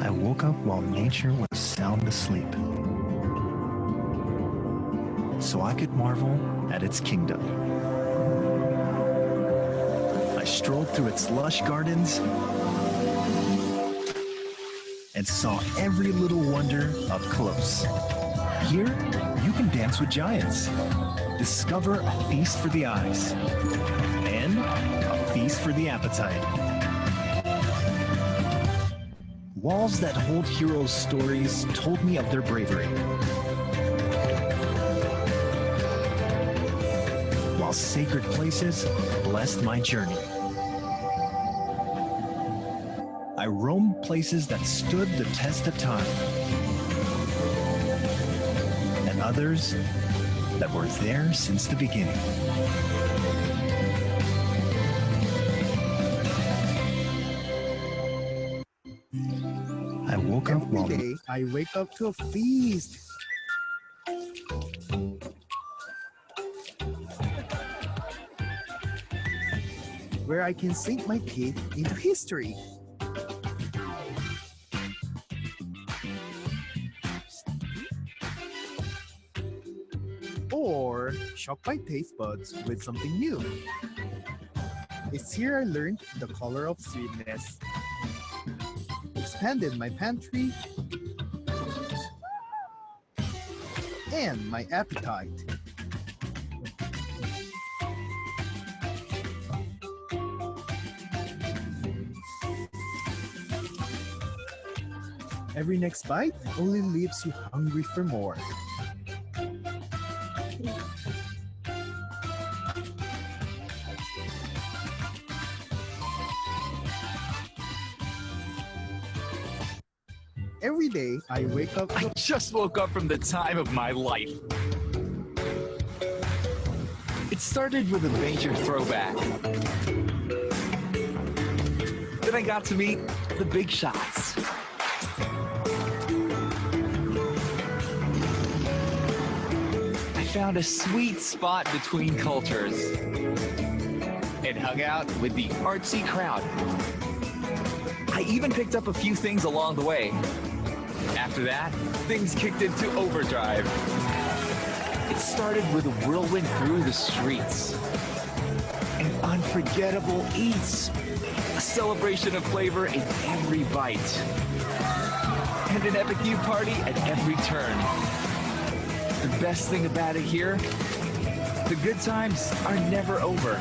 I woke up while nature was sound asleep, so I could marvel at its kingdom. I strolled through its lush gardens and saw every little wonder up close. Here, you can dance with giants, discover a feast for the eyes, and a feast for the appetite. Walls that hold heroes' stories told me of their bravery, while sacred places blessed my journey. I roamed places that stood the test of time, and others that were there since the beginning. I woke up Every day, I wake up to a feast. Where I can sink my teeth into history. Or shock my taste buds with something new. It's here I learned the color of sweetness, expanded my pantry, and my appetite. Every next bite only leaves you hungry for more. Every day, I wake up. I just woke up from the time of my life. It started with a major throwback. Then I got to meet the big shots. I found a sweet spot between cultures and hung out with the artsy crowd. I even picked up a few things along the way. After that, things kicked into overdrive. It started with a whirlwind through the streets, and unforgettable eats, a celebration of flavor in every bite, and an epic youth party at every turn. The best thing about it here, the good times are never over.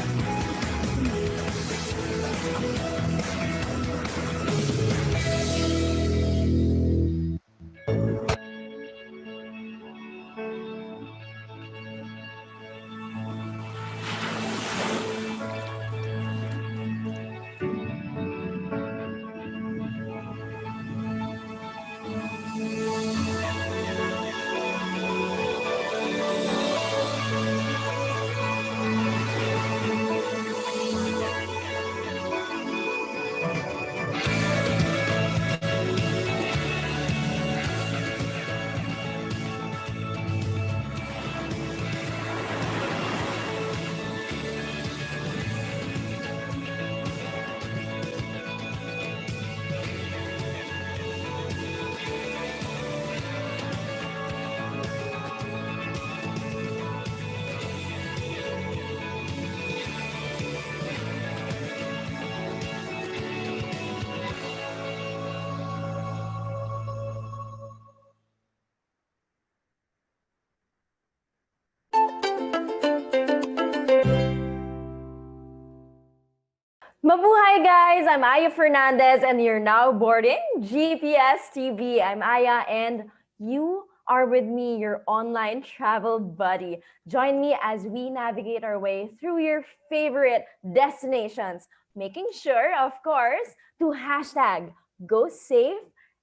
Mabuhay guys! I'm Aya Fernandez and you're now boarding GPSTV. I'm Aya and you are with me, your online travel buddy. Join me as we navigate our way through your favorite destinations, making sure, of course, to hashtag go safe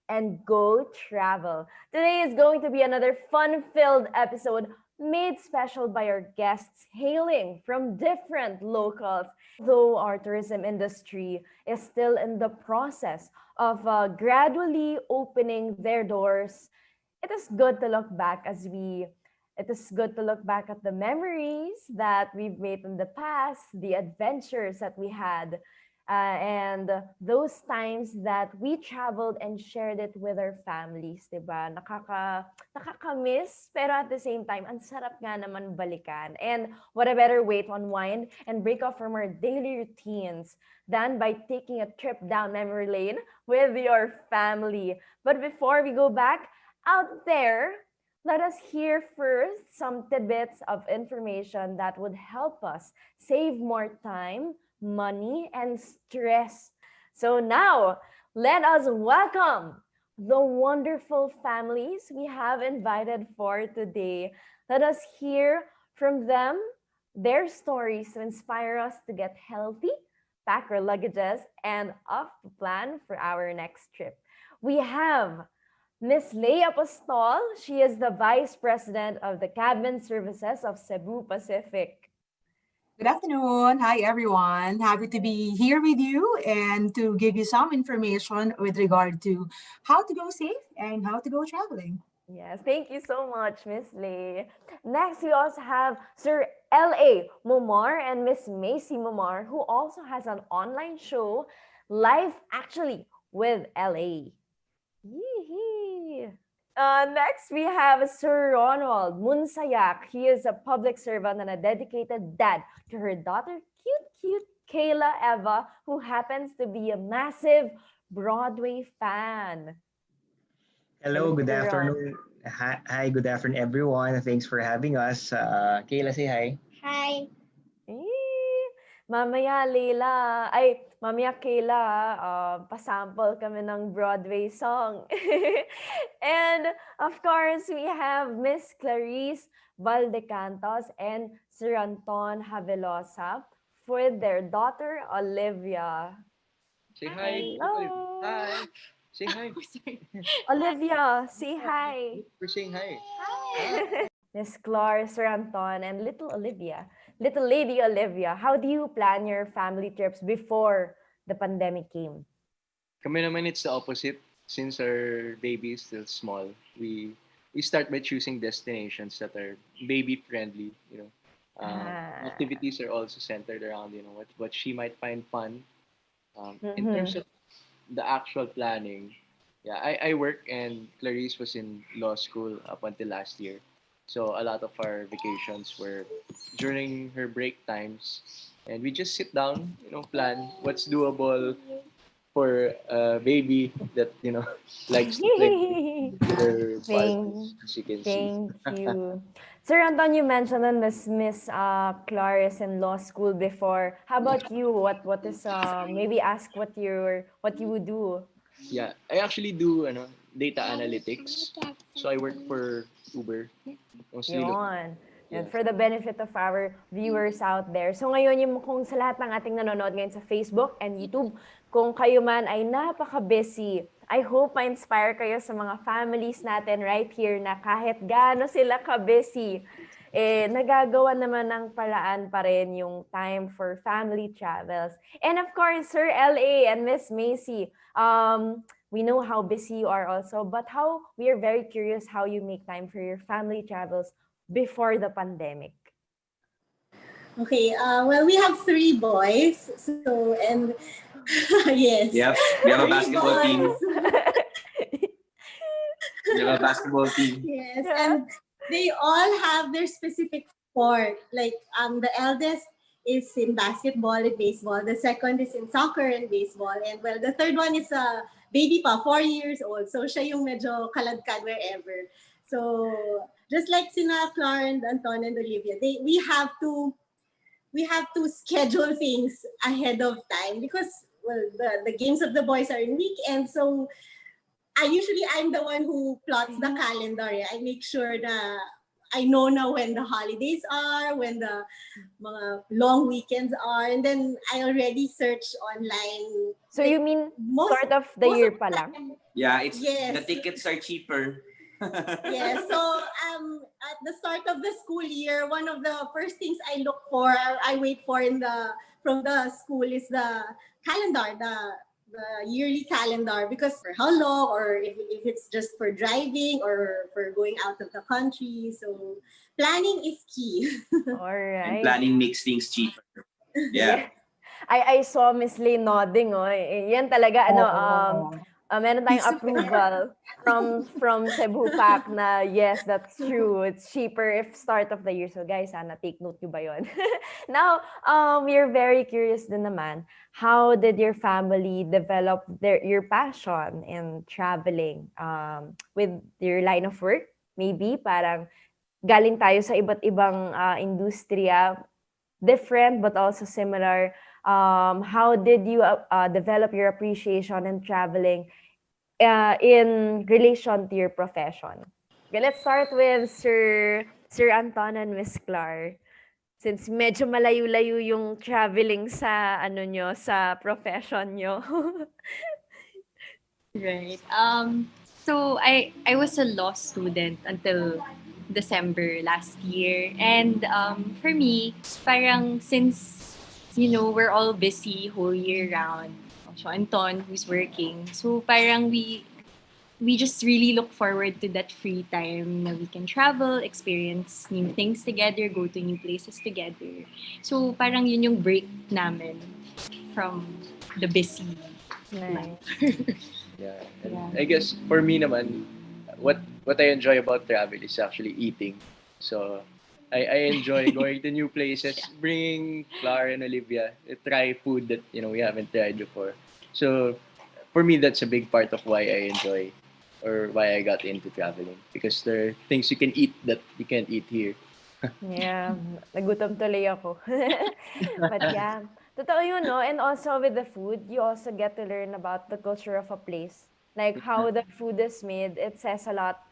and go travel. Today is going to be another fun-filled episode made special by our guests hailing from different locals. Though our tourism industry is still in the process of gradually opening their doors, it is good to look back at the memories that we've made in the past, the adventures that we had, And those times that we traveled and shared it with our families, 'di ba? Nakaka-miss, pero at the same time, ang sarap nga naman balikan. And what a better way to unwind and break off from our daily routines than by taking a trip down memory lane with your family. But before we go back out there, let us hear first some tidbits of information that would help us save more time, money, and stress. So now, let us welcome the wonderful families we have invited for today. Let us hear from them their stories to inspire us to get healthy, pack our luggages, and off to plan for our next trip. We have Miss Leia Apostol. She is the Vice President of the Cabin Services of Cebu Pacific. Good afternoon. Hi, everyone. Happy to be here with you and to give you some information with regard to how to go safe and how to go traveling. Yes, thank you so much, Miss Lei. Next, we also have Sir L.A. Momar and Miss Macy Momar, who also has an online show, Live Actually with L.A. Yee. Next, we have Sir Ronald Munsayak. He is a public servant and a dedicated dad to her daughter, cute Kayla Eva, who happens to be a massive Broadway fan. Hello, good Sir Ron. afternoon. Hi, good afternoon, everyone. Thanks for having us. Kayla, say hi. Hi. Eh, mamaya Leila, ay mamaya Kayla, pasample kami ng Broadway song. And of course, we have Miss Clarice Valdecantos and Sir Anton Havelosa with their daughter Olivia. Say hi. Hello. Hi. Say hi. Olivia, say hi. We're saying hi. Miss Clar, Sir Anton, and little Olivia, little lady Olivia, how do you plan your family trips before the pandemic came? Kami naman, it's the opposite. Since our baby is still small, we start by choosing destinations that are baby friendly. Activities are also centered around what she might find fun. In terms of the actual planning, yeah, I work and Clarice was in law school up until last year. So a lot of our vacations were during her break times, and we just sit down, plan what's doable for a baby that likes to play with her Barbies, Thank, as you can see. thank you. Sir Anton, you mentioned that Miss Clarice in law school before. How about you? What is maybe ask what you would do? Yeah, I actually do data analytics. So I work for Uber. Mostly Yun. And yeah. for the benefit of our viewers out there. So ngayon, kung sa lahat ng ating nanonood ngayon sa Facebook and YouTube, kung kayo man ay napaka-busy, I hope ma-inspire kayo sa mga families natin right here na kahit gaano sila ka-busy, nagagawa naman ng paraan pa rin yung time for family travels. And of course, Sir L.A. and Miss Macy, we know how busy you are also, but we are very curious how you make time for your family travels before the pandemic. Okay, well, we have 3 boys. So, and yes. Yep, we have a 3 basketball team. boys. We have a basketball team. Yes, Yeah. and they all have their specific sport. Like, the eldest is in basketball and baseball. The second is in soccer and baseball. And well, the third one is a baby pa, 4 years old. So siya yung medyo kaladkad wherever. So just like sina Clar and Anton and Olivia, we have to schedule things ahead of time because well the games of the boys are in weekends. So I'm the one who plots the calendar. I make sure that I know now when the holidays are, when the mga long weekends are, and then I already search online. So you mean start of the year pa lang? Yeah, Yes. the tickets are cheaper. Yeah, so at the start of the school year, one of the first things I look for, I wait for from the school is the calendar, the yearly calendar, because for how long, or if it's just for driving or for going out of the country. So planning is key. All right. And planning makes things cheaper. Yeah. I saw Miss Lay nodding, oh. Yan talaga, Oo. meron tayong Piece of approval from Cebu Pack na yes, that's true. It's cheaper if start of the year. So guys, sana take note nyo ba yun? Now, we're very curious din naman. How did your family develop your passion in traveling with your line of work? Maybe parang galing tayo sa iba't ibang industriya, different but also similar. How did you develop your appreciation in traveling in relation to your profession? Okay, let's start with Sir Anton and Miss Clar. Since medyo malayo-layo yung traveling sa ano nyo, sa profession nyo. Right. So I was a law student until December last year, and for me, parang since we're all busy whole year round. So Anton, who's working, so parang we just really look forward to that free time na we can travel, experience new things together, go to new places together. So parang yun yung break namin from the busy life. Nice. Yeah. And Yeah. I guess for me naman, what I enjoy about travel is actually eating. So I enjoy going to new places, bringing Clara and Olivia to try food that we haven't tried before. So for me, that's a big part of why I enjoy or why I got into traveling, because there are things you can eat that you can't eat here. Yeah, nagutom tuloy ako. But yeah, totoo yun, no? And also with the food, you also get to learn about the culture of a place. Like how the food is made, it says a lot.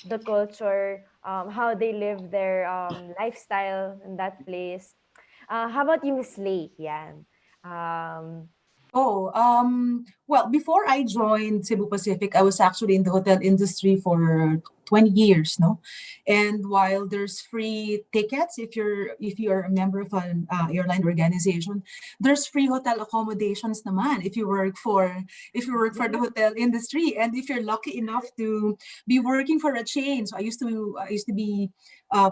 The culture, how they live their lifestyle in that place. How about you, Miss Lay? Yan. Um, Well, before I joined Cebu Pacific, I was actually in the hotel industry for 20 years, no? And while there's free tickets if you're a member of an airline organization, there's free hotel accommodations naman if you work for the hotel industry, and if you're lucky enough to be working for a chain. So I used to be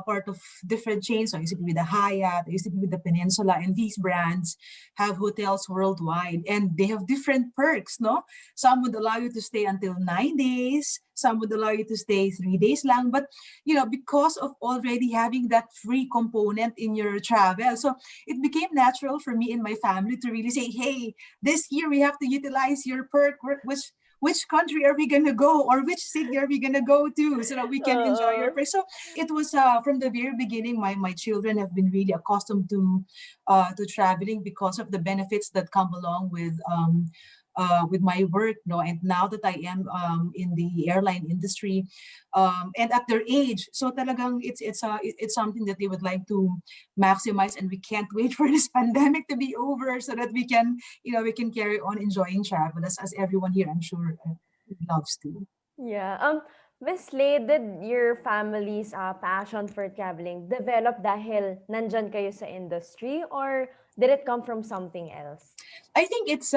part of different chains. So I used to be with the Hyatt, I used to be with the Peninsula, and these brands have hotels worldwide, and they have different perks, no? Some would allow you to stay until 9 days, some would allow you to stay 3 days lang. But because of already having that free component in your travel, so it became natural for me and my family to really say, hey, this year we have to utilize your perk. Which country are we gonna go, or which city are we gonna go to, so that we can enjoy your oo. perk? So it was from the very beginning. My children have been really accustomed to traveling because of the benefits that come along with my work, no. And now that I am in the airline industry, and at their age, so talagang it's something that they would like to maximize, and we can't wait for this pandemic to be over so that we can carry on enjoying travel as everyone here, I'm sure, loves to. Yeah. Miss Lay, did your family's passion for traveling develop dahil nandyan kayo sa industry, or did it come from something else? I think it's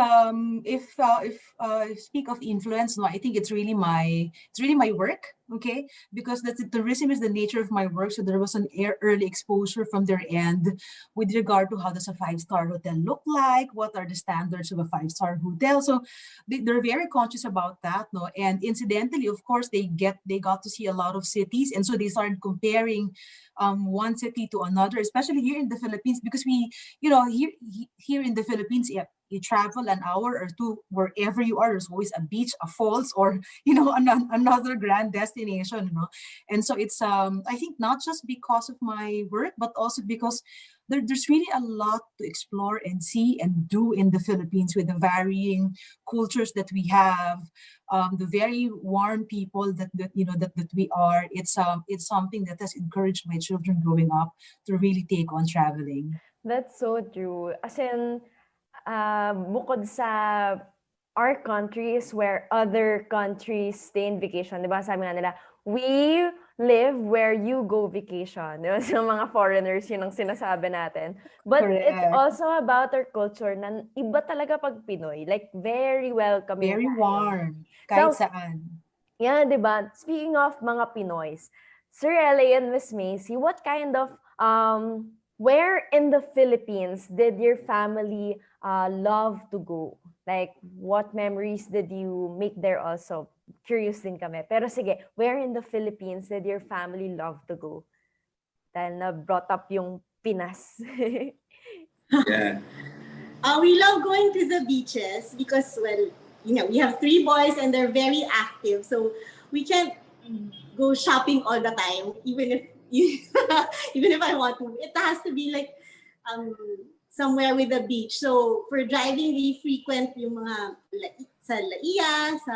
if speak of influence, no, I think it's really my work, okay? Because that's the tourism is the nature of my work. So there was an early exposure from their end with regard to how does a five-star hotel look like, what are the standards of a five-star hotel. So they're very conscious about that, no. And incidentally, of course, they got to see a lot of cities, and so they started comparing one city to another, especially here in the Philippines, because here in the Philippines, yeah, you travel an hour or two wherever you are, there's always a beach, a falls, or another grand destination, and so it's I think not just because of my work, but also because there's really a lot to explore and see and do in the Philippines, with the varying cultures that we have, the very warm people that we are. It's something that has encouraged my children growing up to really take on traveling. That's so true. As in, bukod sa our country is where other countries stay in vacation. Di ba? Sabi nga nila, we live where you go vacation. Di ba? Sa mga foreigners, yun ang sinasabi natin. But it's Correct. also about our culture na iba talaga pag Pinoy. Like, very welcoming Very tayo. warm, kahit So, saan. yeah, di ba? Speaking of mga Pinoys, Sir LA and Miss Macy, what kind of Where in the Philippines did your family love to go? Like, what memories did you make there also? Curious din kami. Pero sige, where in the Philippines did your family love to go? Dahil na brought up yung Pinas. Yeah. We love going to the beaches because, well, we have 3 boys and they're very active. So we can't go shopping all the time, even if even if I want to. It has to be like somewhere with a beach. So for driving, we frequent yung mga sa Laia, sa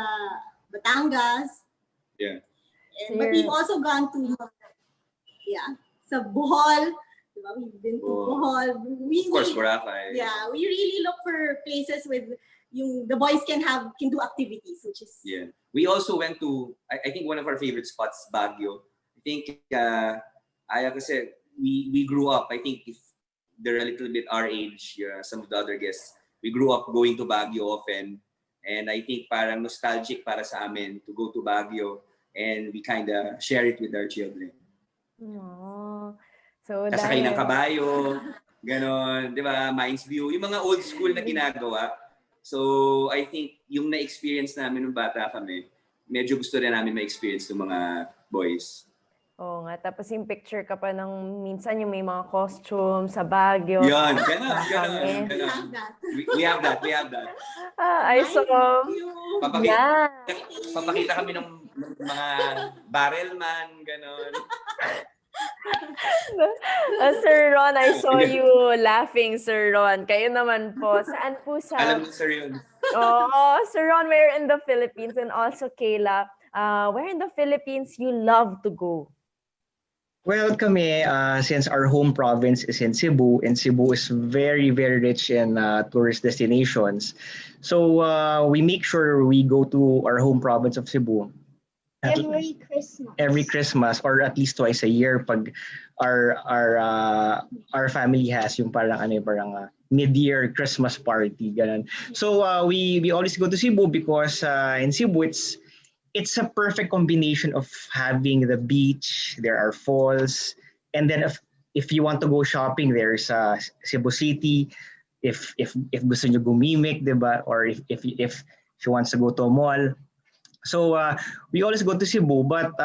Batangas. Yeah. But we've also gone to sa Bohol. Diba? We've been to Bohol. Of course, Boracay. Yeah, we really look for places with the boys can do activities, which is We also went to I think one of our favorite spots, Baguio. I think Aya kasi we grew up. I think if they're a little bit our age, some of the other guests, we grew up going to Baguio often, and I think parang nostalgic para sa amin to go to Baguio, and we kind of share it with our children. Oh. So Sasakay ng kabayo, ganon, di ba? Mines View, yung mga old school na ginagawa. So, I think yung na-experience namin nung bata kami, medyo gusto rin namin ma-experience ng mga boys. Oo nga. Tapos yung picture ka pa ng minsan yung may mga costume sa Baguio. Yan, ganon. We have that. I saw. Papakita kami ng mga barrel man, ganon. Sir Ron, I saw you laughing, Sir Ron. Kayo naman po. Saan po sa... Alam mo, Sir yun. Sir Ron, where in the Philippines? And also, Kayla, where in the Philippines you love to go? Well, kami, since our home province is in Cebu, and Cebu is very, very rich in tourist destinations. So we make sure we go to our home province of Cebu every Christmas or at least twice a year pag our family has yung parang mid-year Christmas party ganun. So we always go to Cebu because in Cebu it's a perfect combination of having the beach, there are falls, and then if you want to go shopping, there's Cebu City. If gusto nyo gumimik, diba? Or if she wants to go to a mall. So we always go to Cebu, but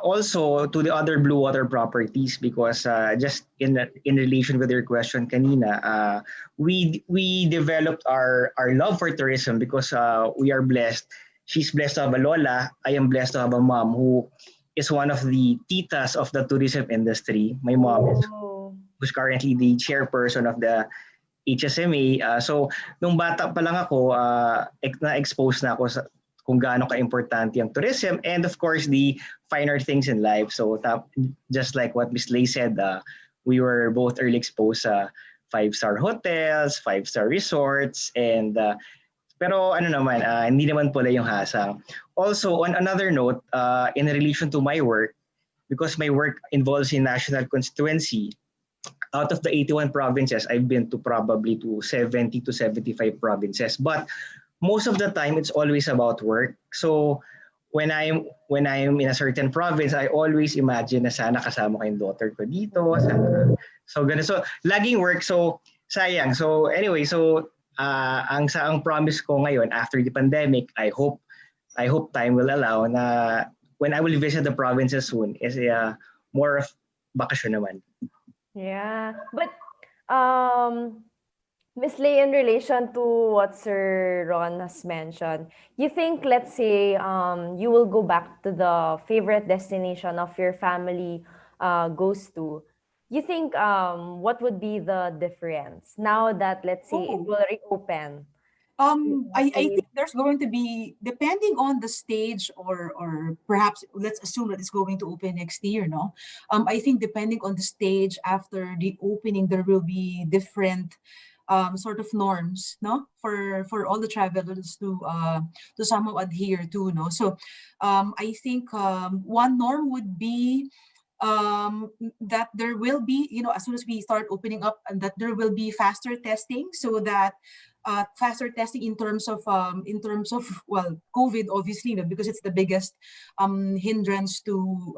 also to the other blue water properties because just in relation with your question kanina, we developed our love for tourism because we are blessed. She's blessed to have a lola. I am blessed to have a mom who is one of the titas of the tourism industry. My mom who's currently the chairperson of the HSMA. So nung bata pa lang ako, na-expose na ako sa kung gaano ka-importante ang tourism and of course the finer things in life. So just like what Miss Lay said, we were both early exposed sa 5-star hotels, 5-star resorts, and pero hindi naman pala yung hasang. Also, on another note, in relation to my work, because my work involves in national constituency, out of the 81 provinces, I've been to probably to 70 to 75 provinces. But most of the time, it's always about work. So when I'm in a certain province, I always imagine na sana kasama ko yung daughter ko dito. Sana. So ganun. So laging work. So sayang. So anyway, so ang promise ko ngayon after the pandemic, I hope time will allow na when I will visit the provinces soon is more of bakasyon naman. Yeah, but Miss Lay, in relation to what Sir Ron has mentioned, you think, let's say, you will go back to the favorite destination of your family goes to. You think what would be the difference now that, let's say, it will reopen? I think there's going to be, depending on the stage or perhaps let's assume that it's going to open next year, no? I think depending on the stage after the opening, there will be different sort of norms, no? For all the travelers to somehow adhere to, no? So I think one norm would be that there will be, as soon as we start opening up, and that there will be faster testing so that faster testing in terms of well, COVID, obviously, because it's the biggest hindrance to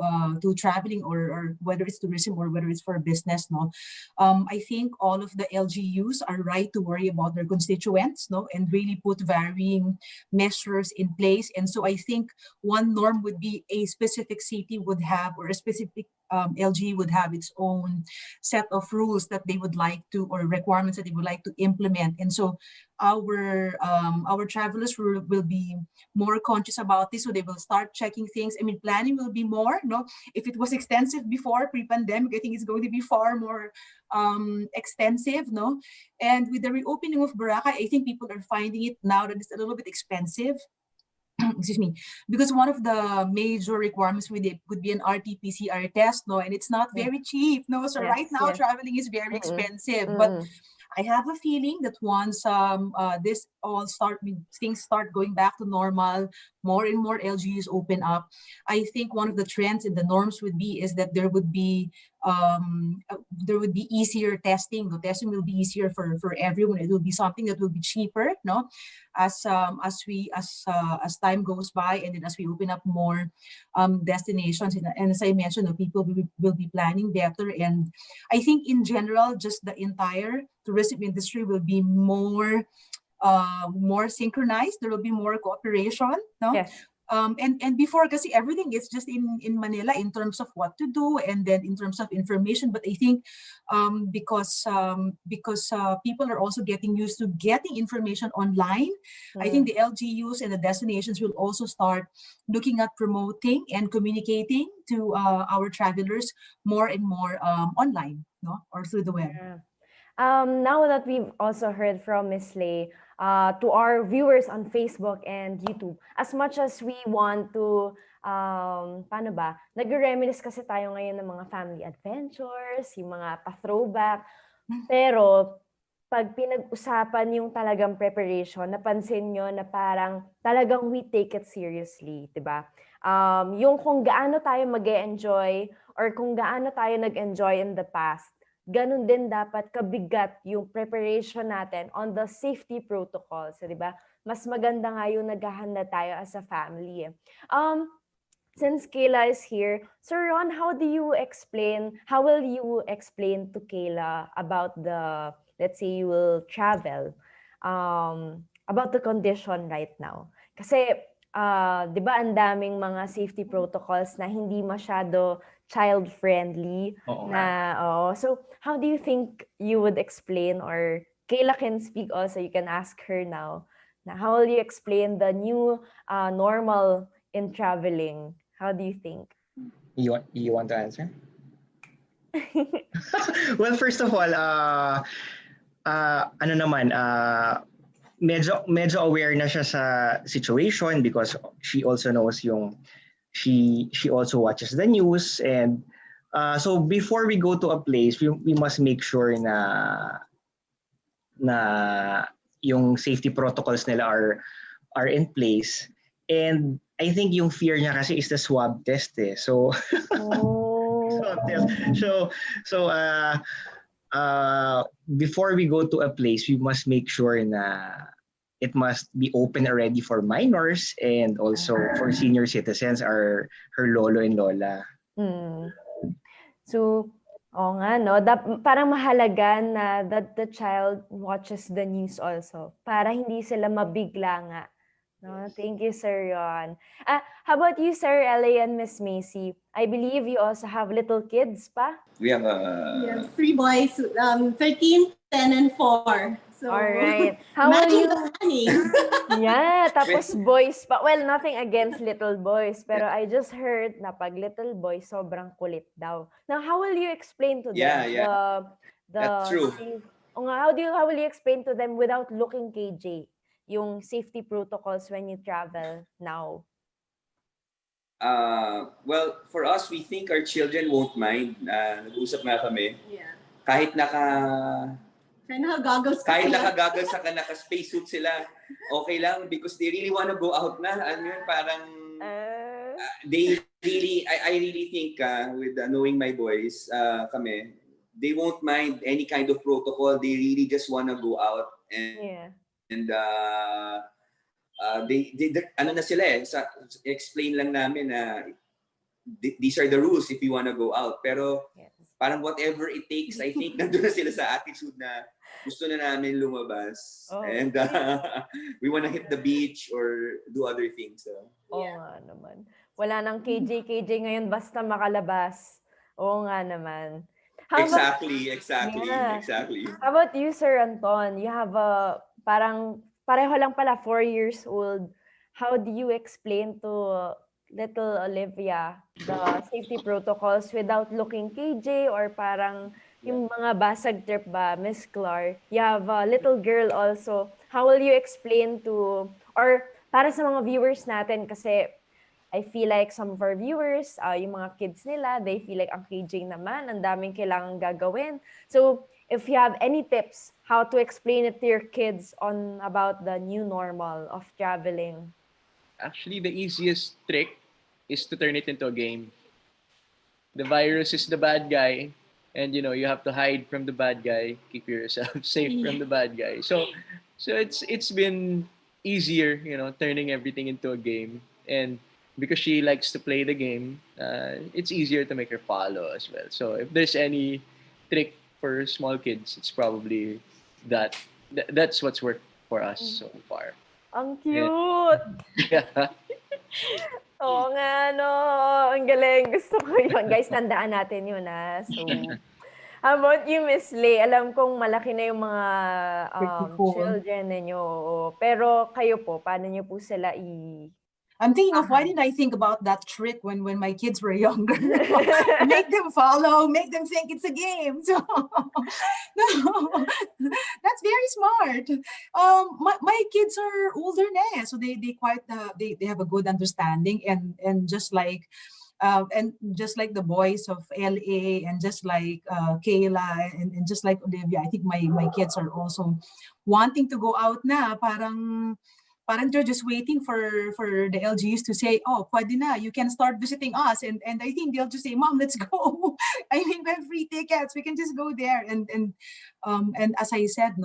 traveling, or whether it's tourism or whether it's for business. No, I think all of the LGUs are right to worry about their constituents, no, and really put varying measures in place. And so I think one norm would be a specific city would have, or a specific LG would have its own set of rules that they would like to, or requirements that they would like to implement. And so our travelers will be more conscious about this, so they will start checking things. I mean, planning will be more, no? If it was extensive before pre-pandemic, I think it's going to be far more extensive, no? And with the reopening of Boracay, I think people are finding it now that it's a little bit expensive. Excuse me, because one of the major requirements with it would be an RT-PCR test, no, and it's not very cheap, no. So right now, traveling is very expensive. But I have a feeling that once this all things start going back to normal, more and more LGUs open up, I think one of the trends and the norms would be is that there would be easier testing. The testing will be easier for everyone. It will be something that will be cheaper, no, as time goes by, and then as we open up more destinations, and as I mentioned, people will be planning better. And I think in general, just the entire tourism industry will be more synchronized. There will be more cooperation, no? Yes. And before, kasi everything is just in Manila in terms of what to do, and then in terms of information. But I think because people are also getting used to getting information online, I think the LGUs and the destinations will also start looking at promoting and communicating to our travelers more and more online, no, or through the web. Yeah. Now that we've also heard from Miss Lay, to our viewers on Facebook and YouTube, as much as we want to, paano ba, nag-reminisce kasi tayo ngayon ng mga family adventures, yung mga pa-throwback, pero pag pinag-usapan yung talagang preparation, napansin nyo na parang talagang we take it seriously, diba? Yung kung gaano tayo mag-enjoy or kung gaano tayo nag-enjoy in the past, ganun din dapat kabigat yung preparation natin on the safety protocols, di ba? Mas maganda nga yung naghahanda tayo as a family. Since Kayla is here, Sir Ron, how will you explain to Kayla about the, let's say you will travel, about the condition right now? Kasi, di ba, ang daming mga safety protocols na hindi masyado child-friendly. So, how do you think you would explain, or Kayla can speak also, you can ask her now, how will you explain the new normal in traveling? How do you think? You want to answer? Well, first of all, medyo aware na siya sa situation, because she also knows she also watches the news. And so before we go to a place, we must make sure na yung safety protocols nila are in place. And I think yung fear niya kasi is the swab test eh. So swab test. So before we go to a place, we must make sure na it must be open already for minors, and also for senior citizens, her lolo and lola. So, nga, no? Parang mahalaga na that the child watches the news also, para hindi sila mabigla nga. No? Thank you, Sir Ron. How about you, Sir LA and Miss Macy? I believe you also have little kids pa? We have 3 boys, 13, 10, and 4. So, all right. How will you? Yeah, tapos Wait. boys pa. Well, nothing against little boys, pero I just heard na pag little boys, sobrang kulit daw. Now, how will you explain to them That's true. How will you explain to them without looking KJ yung safety protocols when you travel now? Well, for us, we think our children won't mind. Nag-usap nga kami. Yeah. Kahit naka-goggles sa naka-spacesuit sila, okay lang, because they really want to go out na. Ano yun, parang they really, I really think with knowing my boys, kami, they won't mind any kind of protocol. They really just want to go out and And ano na sila explain lang namin na these are the rules if you want to go out. Pero parang whatever it takes, I think nandun na sila sa attitude na gusto na namin lumabas. And we want to hit the beach or do other things. Nga naman. Wala nang KJ ngayon basta makalabas. Oo nga naman. Exactly. How about you, Sir Anton? You have parang pareho lang pala, 4 years old. How do you explain to little Olivia the safety protocols without looking KJ or parang yung mga basag trip ba, Miss Clark? You have a little girl also. How will you explain to, or para sa mga viewers natin kasi I feel like some of our viewers, yung mga kids nila, they feel like ang KJ naman, ang daming kailangan gagawin. So, if you have any tips how to explain it to your kids on about the new normal of traveling? Actually, the easiest trick is to turn it into a game. The virus is the bad guy, and you have to hide from the bad guy, keep yourself safe from the bad guy. So it's been easier, turning everything into a game. And because she likes to play the game, it's easier to make her follow as well. So if there's any trick for small kids, it's probably that. That's what's worked for us so far. Ang cute! Yeah. Oo nga, no? Ang galing. Gusto ko yun. Guys, tandaan natin yun, ha? So, how about you, Miss Lay? Alam kong malaki na yung mga children ninyo. Pero kayo po, paano nyo po sila I'm thinking of why didn't I think about that trick when my kids were younger? Make them follow, make them think it's a game. So no, that's very smart. My kids are older now, so they quite they have a good understanding and just like the boys of LA and just like Kayla and just like Olivia, I think my kids are also wanting to go out na. Parang they're just waiting for the LGUs to say, oh, pwede na, you can start visiting us. And I think they'll just say, Mom, let's go. I mean, we have free tickets. We can just go there. And as I said,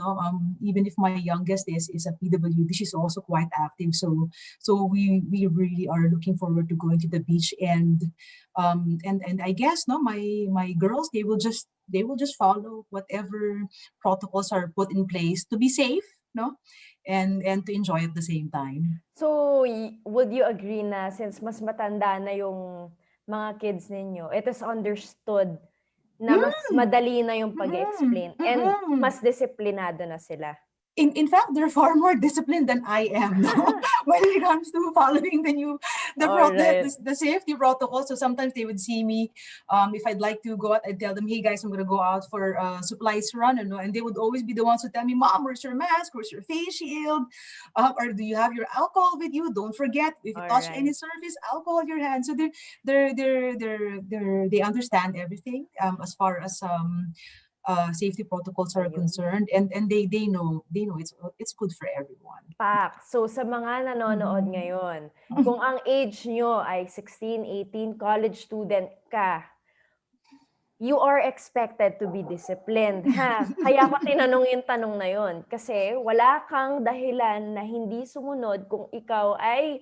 even if my youngest is a PWD, she's also quite active. So we really are looking forward to going to the beach. And I guess my girls, they will just follow whatever protocols are put in place to be safe, and to enjoy at the same time. So, would you agree na since mas matanda na yung mga kids ninyo, it is understood na mas madali na yung pag-explain and mas disiplinado na sila? In fact, they're far more disciplined than I am when it comes to following the safety protocol. So sometimes they would see me, if I'd like to go out, I'd tell them, hey guys, I'm going to go out for supplies run, and they would always be the ones who tell me, Mom, where's your mask? Where's your face shield? Or do you have your alcohol with you? Don't forget, if you touch any surface, alcohol your hands. So they understand everything as far as safety protocols are concerned, and they know it's good for everyone. So sa mga nanonood ngayon, kung ang age nyo ay 16, 18, college student ka, you are expected to be disciplined, ha? Kaya ako tinanong yung tanong na yun. Kasi wala kang dahilan na hindi sumunod kung ikaw ay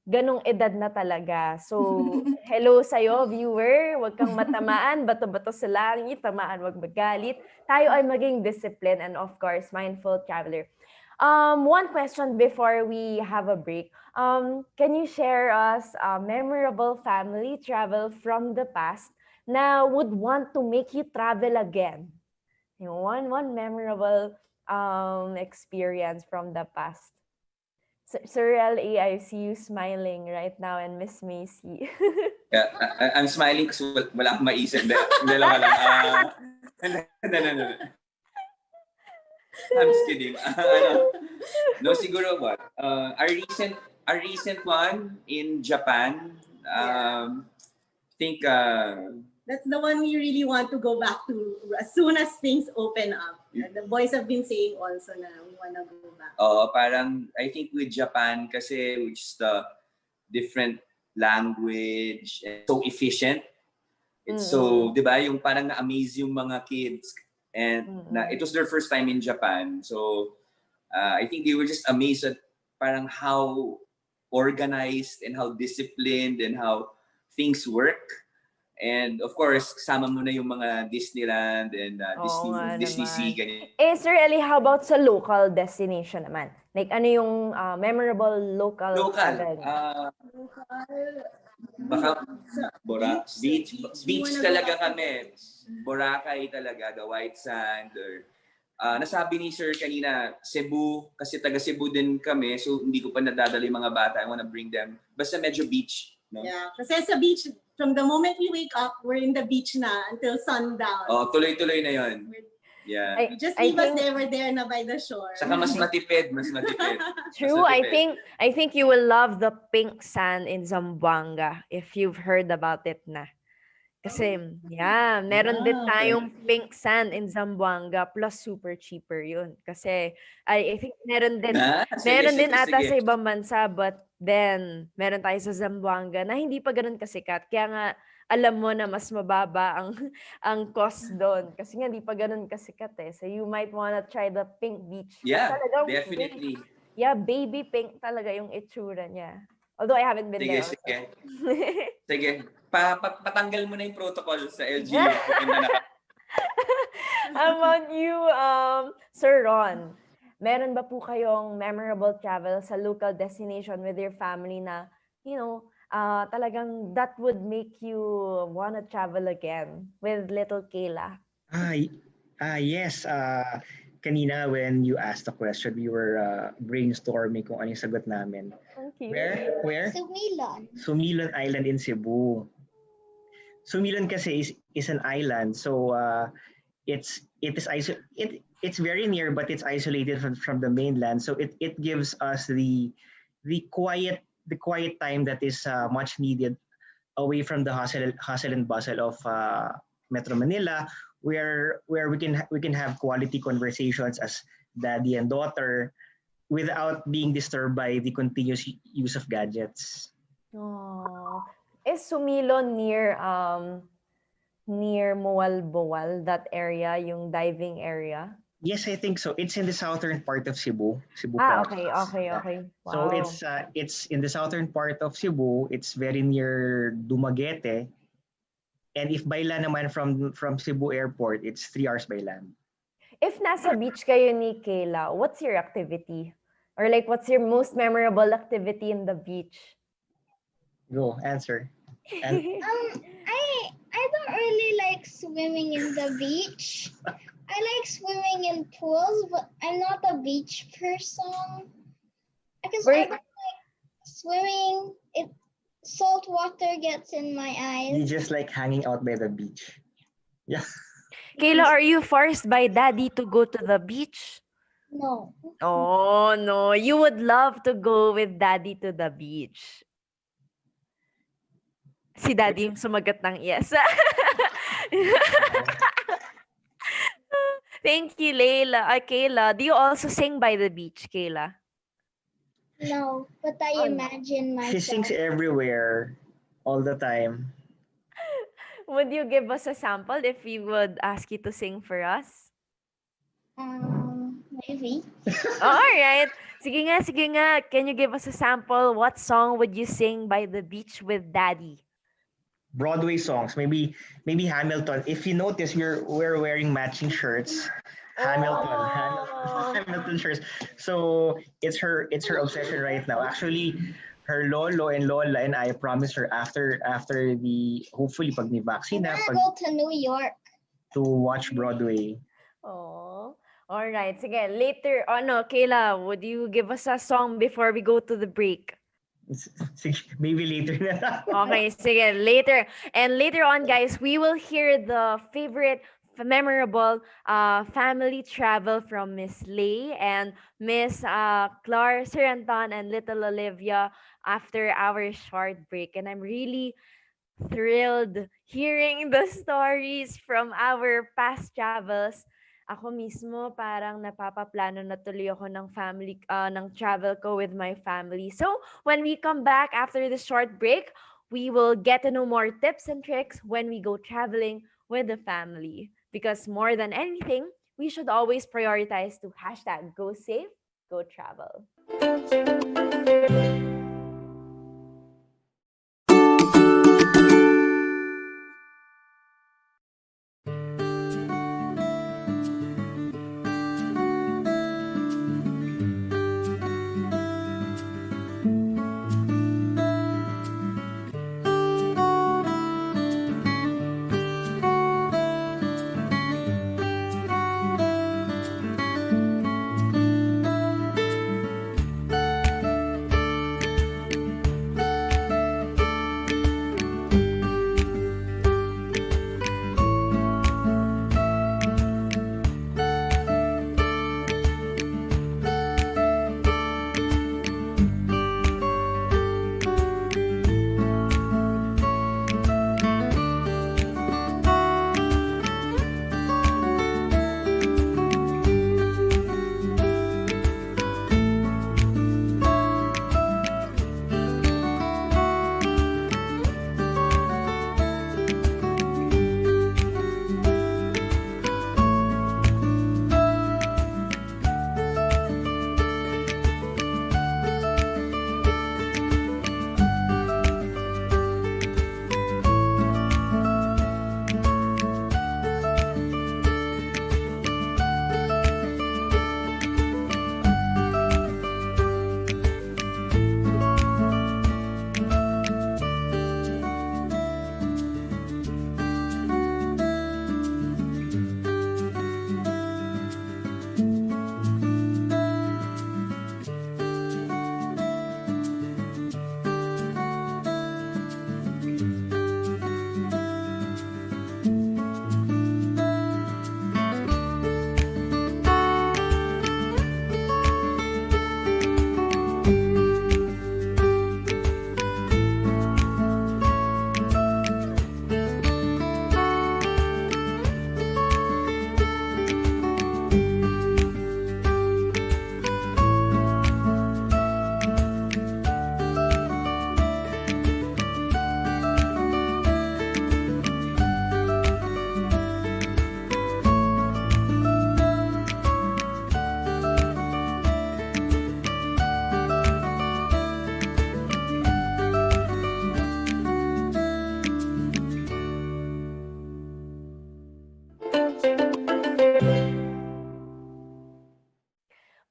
ganong edad na talaga. So, hello sa'yo, viewer. Huwag kang matamaan. Bato-bato sa langit. Tamaan, huwag magalit. Tayo ay maging disciplined and of course, mindful traveler. One question before we have a break. Can you share us a memorable family travel from the past na would want to make you travel again? One memorable experience from the past. Sir L.A., I see you smiling right now, and Miss Macy. Yeah, I'm smiling kasi wala akong maisip. Dalawa lang. No. I'm just kidding. No, siguro what? Our recent one in Japan. Think that's the one we really want to go back to as soon as things open up. The boys have been saying also na we want to go back. Parang I think with Japan kasi, which is the different language and so efficient. It's so, 'di ba, yung parang na-amaze yung mga kids and it was their first time in Japan. So I think they were just amazed at parang how organized and how disciplined and how things work. And of course, kasama mo na yung mga Disneyland and Oo nga Disney Sea, naman. ganyan. Sir Ellie, how about sa local destination naman? Like, ano yung memorable local travel niyo? Baka beach talaga kami. Boracay talaga, the white sand. Or, nasabi ni Sir kanina, Cebu, kasi taga Cebu din kami, so hindi ko pa nadadala yung mga bata. I wanna bring them. Basta medyo beach. No? Yeah, kasi sa beach, from the moment we wake up, we're in the beach na until sundown. Oh, tuloy-tuloy na yon. Yeah. Just leave us there, we're there na by the shore. Saka mas matipid. True, I think you will love the pink sand in Zamboanga if you've heard about it na. Kasi, yeah, meron din tayong pink sand in Zamboanga plus super cheaper yun. Kasi, I think meron din ata sa ibang bansa, but then, meron tayo sa Zamboanga na hindi pa ganun kasikat. Kaya nga, alam mo na mas mababa ang cost doon. Kasi nga, hindi pa ganun kasikat eh. So, you might wanna try the pink beach. Yeah, definitely. Baby pink talaga yung itsura niya. Although I haven't been there. Sige. Patanggal mo na yung protocol sa LG. How about you, Sir Ron? Meron ba po kayong memorable travel sa local destination with your family na, talagang that would make you wanna travel again with little Kayla? Yes. Kanina when you asked the question, we were brainstorming kung ano yung sagot namin. Okay. Where? Sumilon Island in Cebu. Sumilon kasi is an island, so it's very near, but it's isolated from the mainland. So it gives us the quiet time that is much needed away from the hustle and bustle of Metro Manila, where we can have quality conversations as daddy and daughter without being disturbed by the continuous use of gadgets. Oh, is Sumilon near Mualboal, that area, yung diving area? Yes, I think so. It's in the southern part of Cebu. Okay. Wow. So it's in the southern part of Cebu. It's very near Dumaguete. And if by land naman from Cebu Airport, it's 3 hours by land. If nasa beach kayo ni Kayla, what's your activity? Or like, what's your most memorable activity in the beach? Go, answer. I don't really like swimming in the beach. I like swimming in pools, but I'm not a beach person. Because I don't like swimming. Salt water gets in my eyes. You just like hanging out by the beach. Yeah. Kayla, are you forced by daddy to go to the beach? No. Oh, no. You would love to go with daddy to the beach. Si daddy yung sumagot ng yes. Thank you, Kayla. Do you also sing by the beach, Kayla? No, but I imagine myself. She sings everywhere, all the time. Would you give us a sample if we would ask you to sing for us? Maybe. All right. Sige nga. Can you give us a sample? What song would you sing by the beach with daddy? Broadway songs, maybe Hamilton. If you notice, we're wearing matching shirts. Hamilton shirts. So it's her obsession right now. Actually, her lolo and lola and I promised her after the hopefully pag may vaccine na, go to New York to watch Broadway. Oh, all right. Sige, later. Kayla, would you give us a song before we go to the break? Maybe later na. Okay, sige, later. And later on, guys, we will hear the favorite memorable family travel from Miss Lay and Miss Clar Seranton and Little Olivia after our short break. And I'm really thrilled hearing the stories from our past travels. Ako mismo parang napapaplano na tuloy ako ng travel ko with my family. So, when we come back after the short break, we will get to know more tips and tricks when we go traveling with the family. Because more than anything, we should always prioritize to #GoSafe, go travel.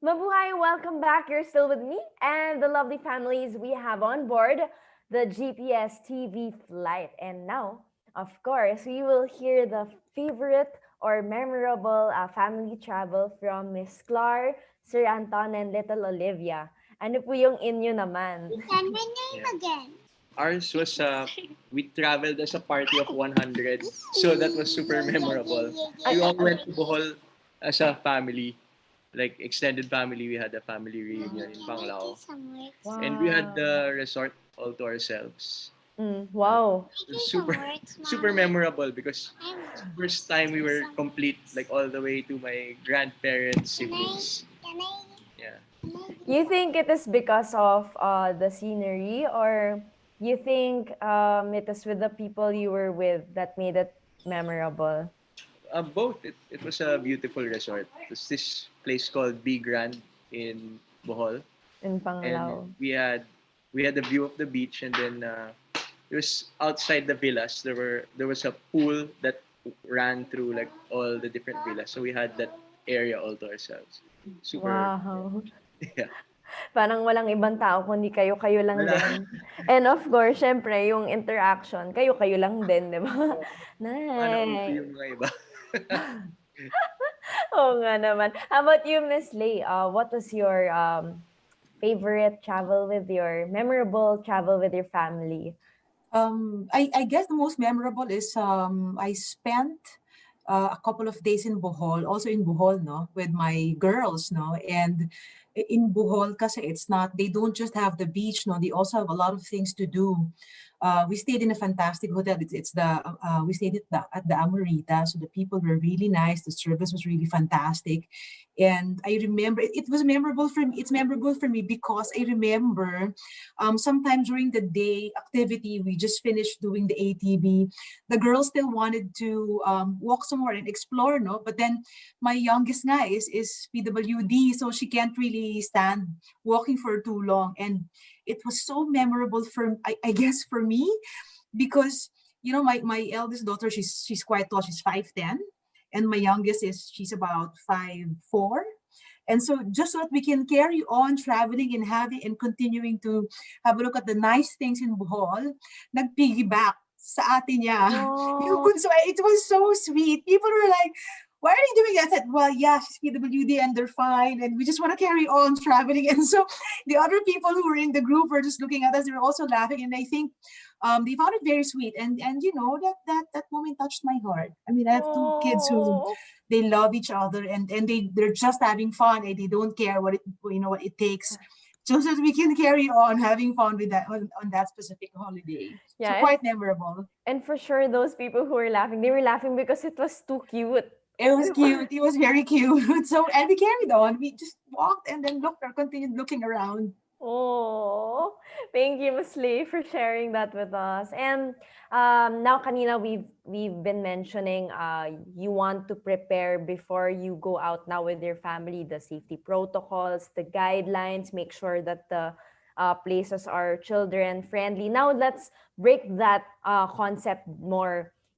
Mabuhay, welcome back. You're still with me and the lovely families we have on board the GPS TV flight. And now, of course, we will hear the favorite or memorable family travel from Miss Clar, Sir Anton, and Little Olivia. Ano po yung inyo naman? Can we name Yeah. again? Ours was we traveled as a party of 100, so that was super memorable. We all went to Bohol as a family, like extended family. We had a family reunion in Panglao, and we had the resort all to ourselves. Wow. It was super memorable because it's the first time we were complete, like all the way to my grandparents, siblings. Yeah. You think it is because of the scenery, or you think it is with the people you were with that made it memorable? Both. It was a beautiful resort. It's this place called Be Grand in Bohol, In Panglao. and we had the view of the beach, and then it was outside the villas. There was a pool that ran through like all the different villas, so we had that area all to ourselves. Super. Wow. Yeah. Parang walang ibang tao kundi kayo-kayo lang Wala. din. And of course, syempre, yung interaction, kayo-kayo lang din, di ba? Paano kung Nice. yung mga iba? Oo nga naman. How about you, Miss Lay? What was your favorite travel with your memorable travel with your family? I guess the most memorable is I spent a couple of days in Bohol, also in Bohol, no, with my girls, no, and in Bohol, kasi it's not, they don't just have the beach, no, they also have a lot of things to do. We stayed in a fantastic hotel. It's we stayed at the Amorita, so the people were really nice. The service was really fantastic, And I remember it was memorable for me. It's memorable for me because I remember sometime during the day activity, we just finished doing the ATV. The girls still wanted to walk somewhere and explore, no? But then my youngest guy is PWD, so she can't really stand walking for too long. And it was so memorable for I guess for me, because my eldest daughter, she's quite tall, she's 5'10", and my youngest she's about 5'4". And so just so that we can carry on traveling and having and continuing to have a look at the nice things in Bohol, nag-piggyback sa atin niya. Yung Oh. bunso, it was so sweet. People were like, why are you doing that? I said, well, yeah, she's PWD and they're fine. And we just want to carry on traveling. And so the other people who were in the group were just looking at us. They were also laughing. And I think they found it very sweet. And that moment touched my heart. I mean, I have two kids who Oh. they love each other, and they're just having fun, and they don't care what it takes, just so that we can carry on having fun with that on that specific holiday. So Yeah, quite memorable. and for sure, those people who were laughing, they were laughing because it was too cute. It was cute. It was very cute. So, and we carried on. We just walked and then looked or continued looking around. Oh, thank you, Ms. Lee, for sharing that with us. And now, kanina, we've been mentioning you want to prepare before you go out now with your family, the safety protocols, the guidelines, make sure that the places are children friendly. Now, let's break that concept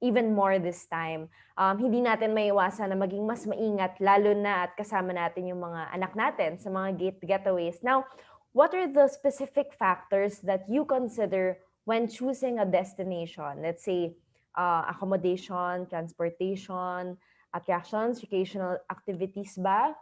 even more this time. Hindi natin maiwasan na maging mas maingat, lalo na at kasama natin yung mga anak natin sa mga getaways. Now, what are the specific factors that you consider when choosing a destination? Let's say accommodation, transportation, attractions, recreational activities ba?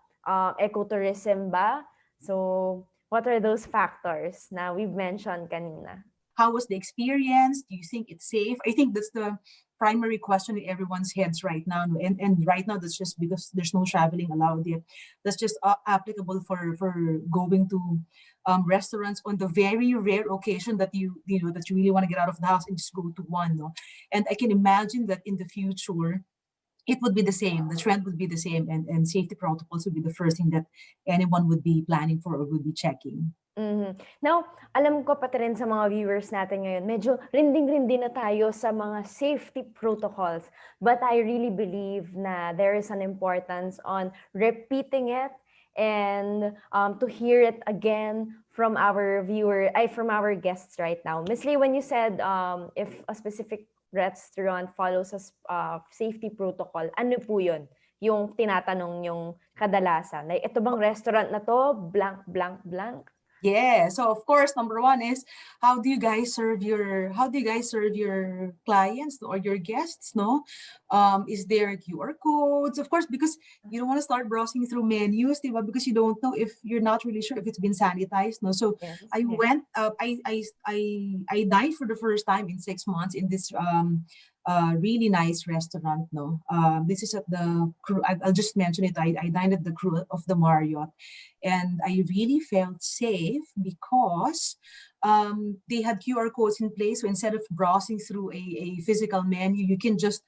Ecotourism ba? So, what are those factors na we've mentioned kanina? How was the experience? Do you think it's safe? I think that's the primary question in everyone's heads right now. And right now, that's just because there's no traveling allowed yet. That's just applicable for going to restaurants on the very rare occasion that you really want to get out of the house and just go to one. No? And I can imagine that in the future, it would be the same. The trend would be the same, and safety protocols would be the first thing that anyone would be planning for or would be checking. Mm-hmm. Now, alam ko pati rin sa mga viewers natin ngayon, medyo rinding-rindi na tayo sa mga safety protocols. But I really believe na there is an importance on repeating it and to hear it again from our from our guests right now. Ms. Lee, when you said if a specific restaurant follows a safety protocol, ano po yun? Yung tinatanong yung kadalasan. Like, ito bang restaurant na to? Blank, blank, blank? Yeah. So of course, number one is how do you guys serve your clients or your guests? No, is there QR codes? Of course, because you don't want to start browsing through menus, diba? Because you don't know if you're not really sure if it's been sanitized. No, so Yes. I went. I dined for the first time in 6 months in this really nice restaurant. No, this is at the crew. I'll just mention it. I dined at the crew of the Marriott, and I really felt safe because they had QR codes in place. So instead of browsing through a physical menu, you can just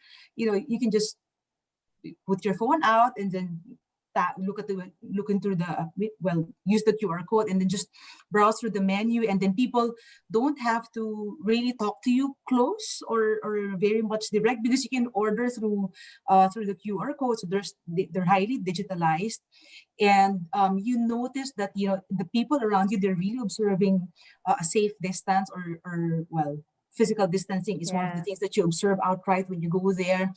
put your phone out and then use the QR code and then just browse through the menu, and then people don't have to really talk to you close or very much direct, because you can order through the QR code. So they're highly digitalized, and you notice that the people around you, they're really observing a safe distance or physical distancing is one of the things that you observe outright when you go there.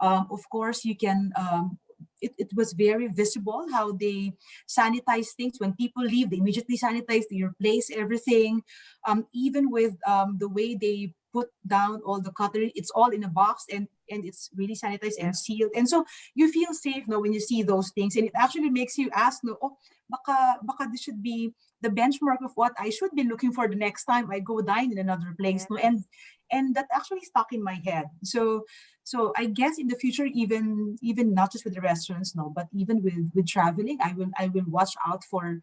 Of course, you can. It was very visible how they sanitize things. When people leave, they immediately sanitize, they replace everything. Even with the way they put down all the cutlery, it's all in a box and it's really sanitized and sealed. And so you feel safe now when you see those things. And it actually makes you ask, baka this should be the benchmark of what I should be looking for the next time I go dine in another place. No? And that actually stuck in my head. So I guess in the future, even not just with the restaurants, but even with traveling, I will watch out for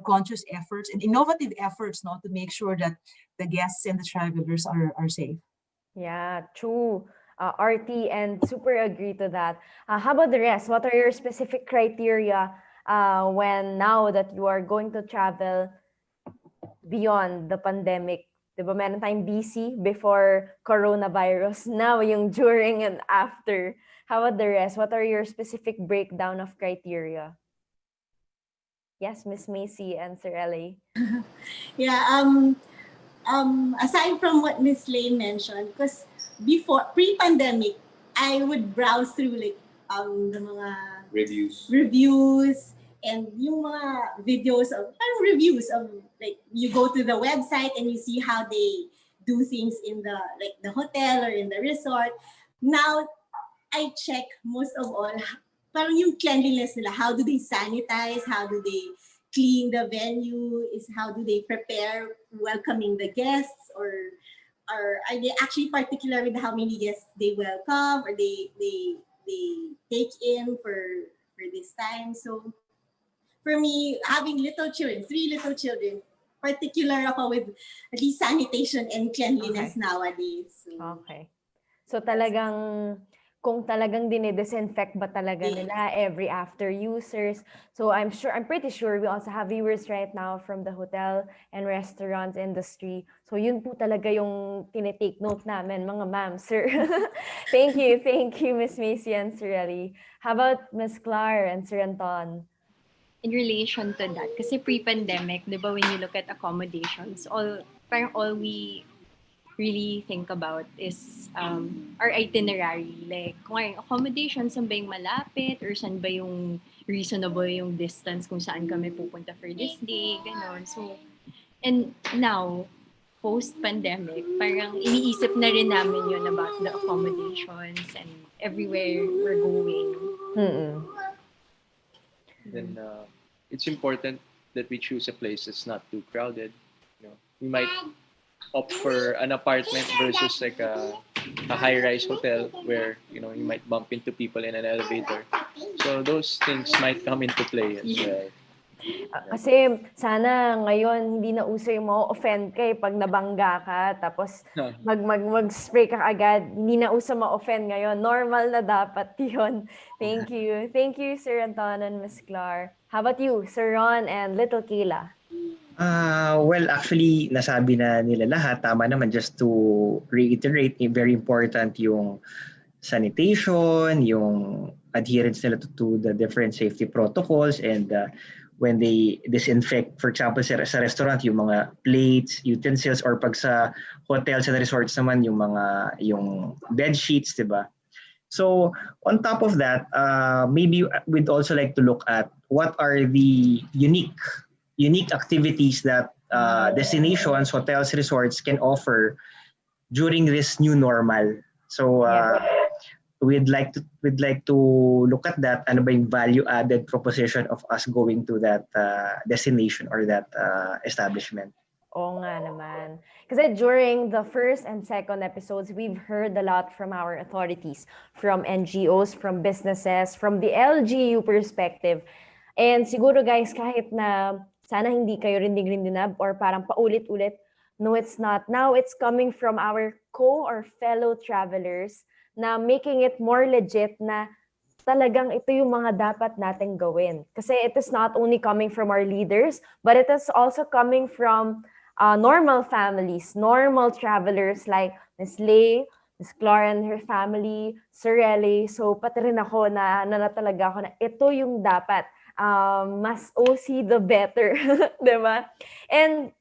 conscious efforts and innovative efforts, to make sure that the guests and the travelers are safe. Yeah, true. RT, and super agree to that. How about the rest? What are your specific criteria when now that you are going to travel beyond the pandemic? Diba, meron tayong BC before coronavirus. Now, yung during and after. How about the rest? What are your specific breakdown of criteria? Yes, Miss Macy and Sir LA. Yeah, aside from what Miss Lane mentioned, because before, pre-pandemic, I would browse through like the mga reviews and yung mga videos of, parang reviews of, like, you go to the website and you see how they do things in the, like, the hotel or in the resort. Now, I check most of all, parang yung cleanliness nila. How do they sanitize? How do they clean the venue? Is how do they prepare welcoming the guests? Or are they actually particular with how many guests they welcome or they take in for this time? So for me, having little children, 3 little children, particular ako with at least sanitation and cleanliness nowadays. So, Okay. So talagang kung talagang dine-disinfect ba talaga nila every after users. So I'm pretty sure we also have viewers right now from the hotel and restaurants industry. So yun po talaga yung tinitake note namin, mga ma'am, sir. Thank you, Miss Macy and Sir Ellie. How about Miss Clar and Sir Anton? In relation to that, kasi pre-pandemic, di ba, when you look at accommodations, all we really think about is our itinerary. Like, kung ang accommodation, saan ba yung malapit or saan ba yung reasonable yung distance kung saan kami pupunta for this day, ganon. So, and now, post-pandemic, parang iniisip na rin namin yun about the accommodations and everywhere we're going. Then it's important that we choose a place that's not too crowded. You know, we might opt for an apartment versus like a high-rise hotel where, you know, you might bump into people in an elevator. So those things might come into play as well. Kasi sana ngayon hindi na uso yung ma-offend ka pag nabangga ka tapos mag-spray ka agad. Hindi na uso ma-offend ngayon. Normal na dapat yun. Thank you. Thank you, Sir Anton and Miss Clar. How about you, Sir Ron and Little Kayla? Well, actually, nasabi na nila lahat. Tama naman, just to reiterate, very important yung sanitation, yung adherence nila to the different safety protocols, and when they disinfect, for example, sa restaurant, yung mga plates, utensils, or pag sa hotels and resorts naman, yung bed sheets, diba? So on top of that, maybe we'd also like to look at what are the unique activities that destinations, hotels, resorts can offer during this new normal. So we'd like to look at that. Ano ba yung value added proposition of us going to that destination or that establishment? Oo nga naman. Kasi during the first and second episodes, we've heard a lot from our authorities, from NGOs, from businesses, from the LGU perspective. And siguro guys, kahit na sana hindi kayo rindig-rindinab or parang paulit-ulit, no, it's not. Now it's coming from our or fellow travelers na making it more legit na talagang ito yung mga dapat nating gawin. Kasi it is not only coming from our leaders, but it is also coming from normal families, normal travelers like Ms. Lay, Ms. Clara and her family, Sir Ellie. So pati rin ako na talaga ako na ito yung dapat. Mas OC the better. Diba? And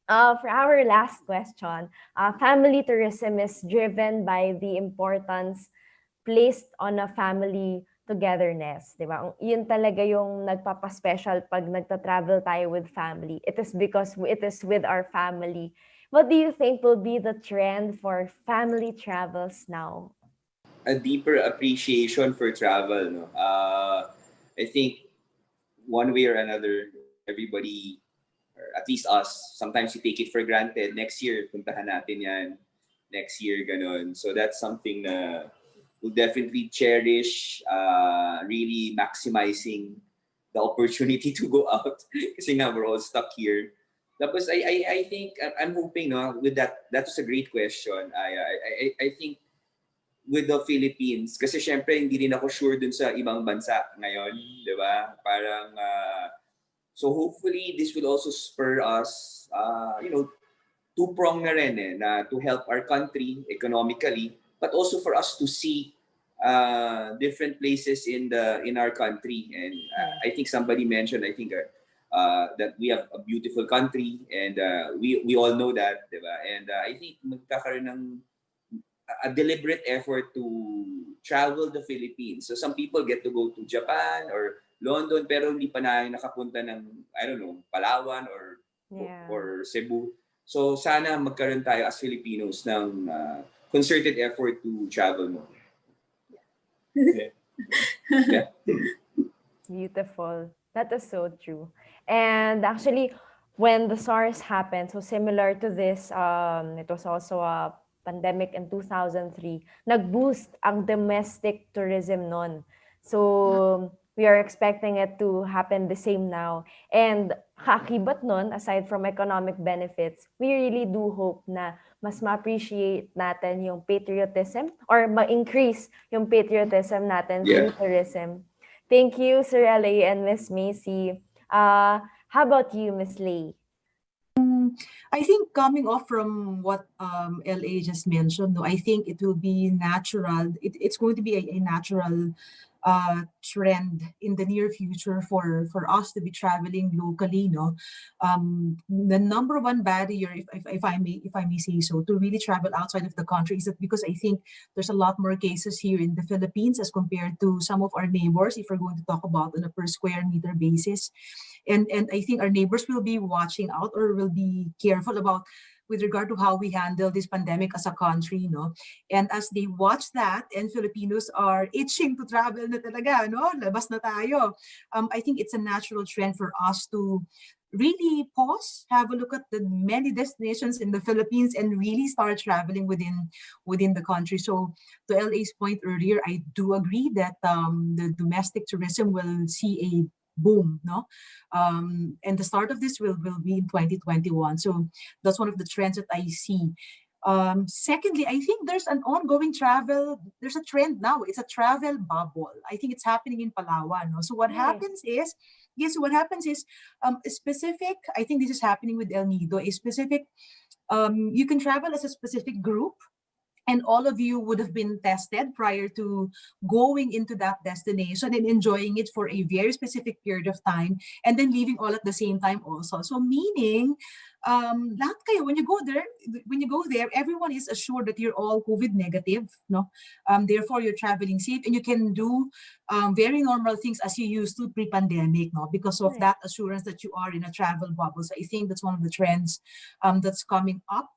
for our last question, family tourism is driven by the importance placed on a family togetherness, di ba? Yun talaga yung nagpapa-special pag nagta-travel tayo with family. It is because it is with our family. What do you think will be the trend for family travels now? A deeper appreciation for travel, no? I think one way or another, everybody, or at least us, sometimes we take it for granted. Next year, puntahan natin yan. Next year, ganon. So that's something na we'll definitely cherish, really maximizing the opportunity to go out. Kasi nga, we're all stuck here. Tapos I think, I'm hoping, no, with that was a great question. I think with the Philippines. Kasi syempre, hindi rin ako sure dun sa ibang bansa ngayon, di ba? Parang, so hopefully, this will also spur us, two-prong na rin na to help our country economically, but also for us to see different places in our country. And I think somebody mentioned, that we have a beautiful country, and we all know that, diba? And I think magkakaroon ng a deliberate effort to travel the Philippines. So some people get to go to Japan or London, pero hindi pa na nakapunta ng, I don't know, Palawan or Cebu. So sana magkaroon tayo as Filipinos ng concerted effort to travel more. Yeah. Yeah. Beautiful. That is so true. And actually, when the SARS happened, so similar to this, it was also a pandemic in 2003, nag-boost ang domestic tourism nun. So, we are expecting it to happen the same now. And kaakibat nun, aside from economic benefits, we really do hope na mas ma-appreciate natin yung patriotism or ma-increase yung patriotism natin through tourism. Thank you, Sir LA and Miss Macy. How about you, Miss Lay? I think coming off from what LA just mentioned, no, I think it will be natural. It's going to be a natural trend in the near future for us to be traveling locally. No, the number one barrier, if I may say so, to really travel outside of the country is that because I think there's a lot more cases here in the Philippines as compared to some of our neighbors. If we're going to talk about on a per square meter basis. And I think our neighbors will be watching out or will be careful about with regard to how we handle this pandemic as a country, no? And as they watch that, and Filipinos are itching to travel na talaga, no? Labas na tayo. I think it's a natural trend for us to really pause, have a look at the many destinations in the Philippines and really start traveling within the country. So to LA's point earlier, I do agree that the domestic tourism will see a boom, no? And the start of this will be in 2021. So that's one of the trends that I see. Secondly, I think there's an ongoing travel, there's a trend now. It's a travel bubble. I think it's happening in Palawan. No? So what happens is, a specific, I think this is happening with El Nido, a specific, you can travel as a specific group, and all of you would have been tested prior to going into that destination and enjoying it for a very specific period of time, and then leaving all at the same time also. So meaning, lahat kayo, when you go there, everyone is assured that you're all COVID negative, no? Therefore, you're traveling safe and you can do very normal things as you used to pre-pandemic, no? Because of that assurance that you are in a travel bubble. So I think that's one of the trends that's coming up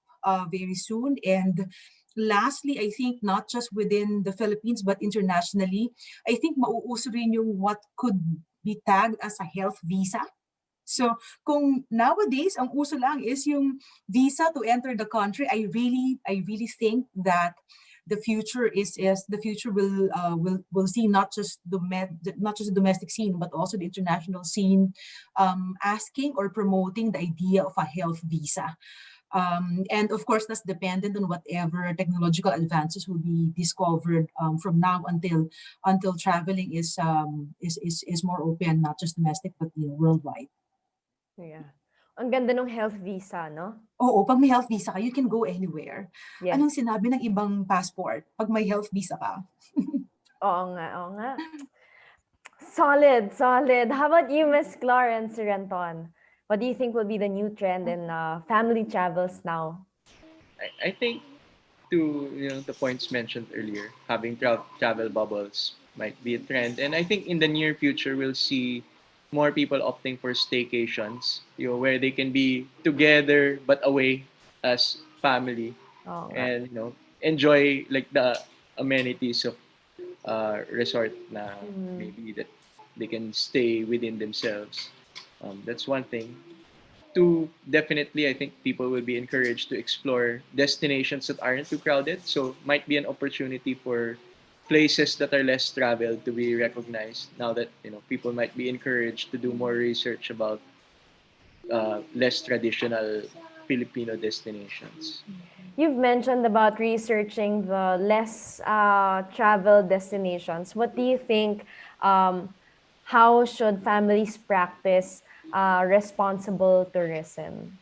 very soon. And lastly, I think not just within the Philippines but internationally, I think mauuso rin yung what could be tagged as a health visa. So kung nowadays ang uso lang is yung visa to enter the country, I really think that the future will see not just the domestic scene but also the international scene asking or promoting the idea of a health visa. And of course, that's dependent on whatever technological advances will be discovered from now until traveling is more open, not just domestic but worldwide. Yeah. Ang ganda ng health visa, no? Oo, pag may health visa ka, you can go anywhere. Yes. Anong sinabi ng ibang passport pag may health visa ka? Oo nga. Solid. How about you, Miss Clarence Ranton? What do you think will be the new trend in family travels now? I think to the points mentioned earlier, having travel bubbles might be a trend, and I think in the near future we'll see more people opting for staycations, where they can be together but away as family, and enjoy like the amenities of resort na maybe that they can stay within themselves. That's one thing. Two, definitely, I think people will be encouraged to explore destinations that aren't too crowded. So might be an opportunity for places that are less traveled to be recognized. Now that people might be encouraged to do more research about less traditional Filipino destinations. You've mentioned about researching the less travel destinations. What do you think? How should families practice responsible tourism?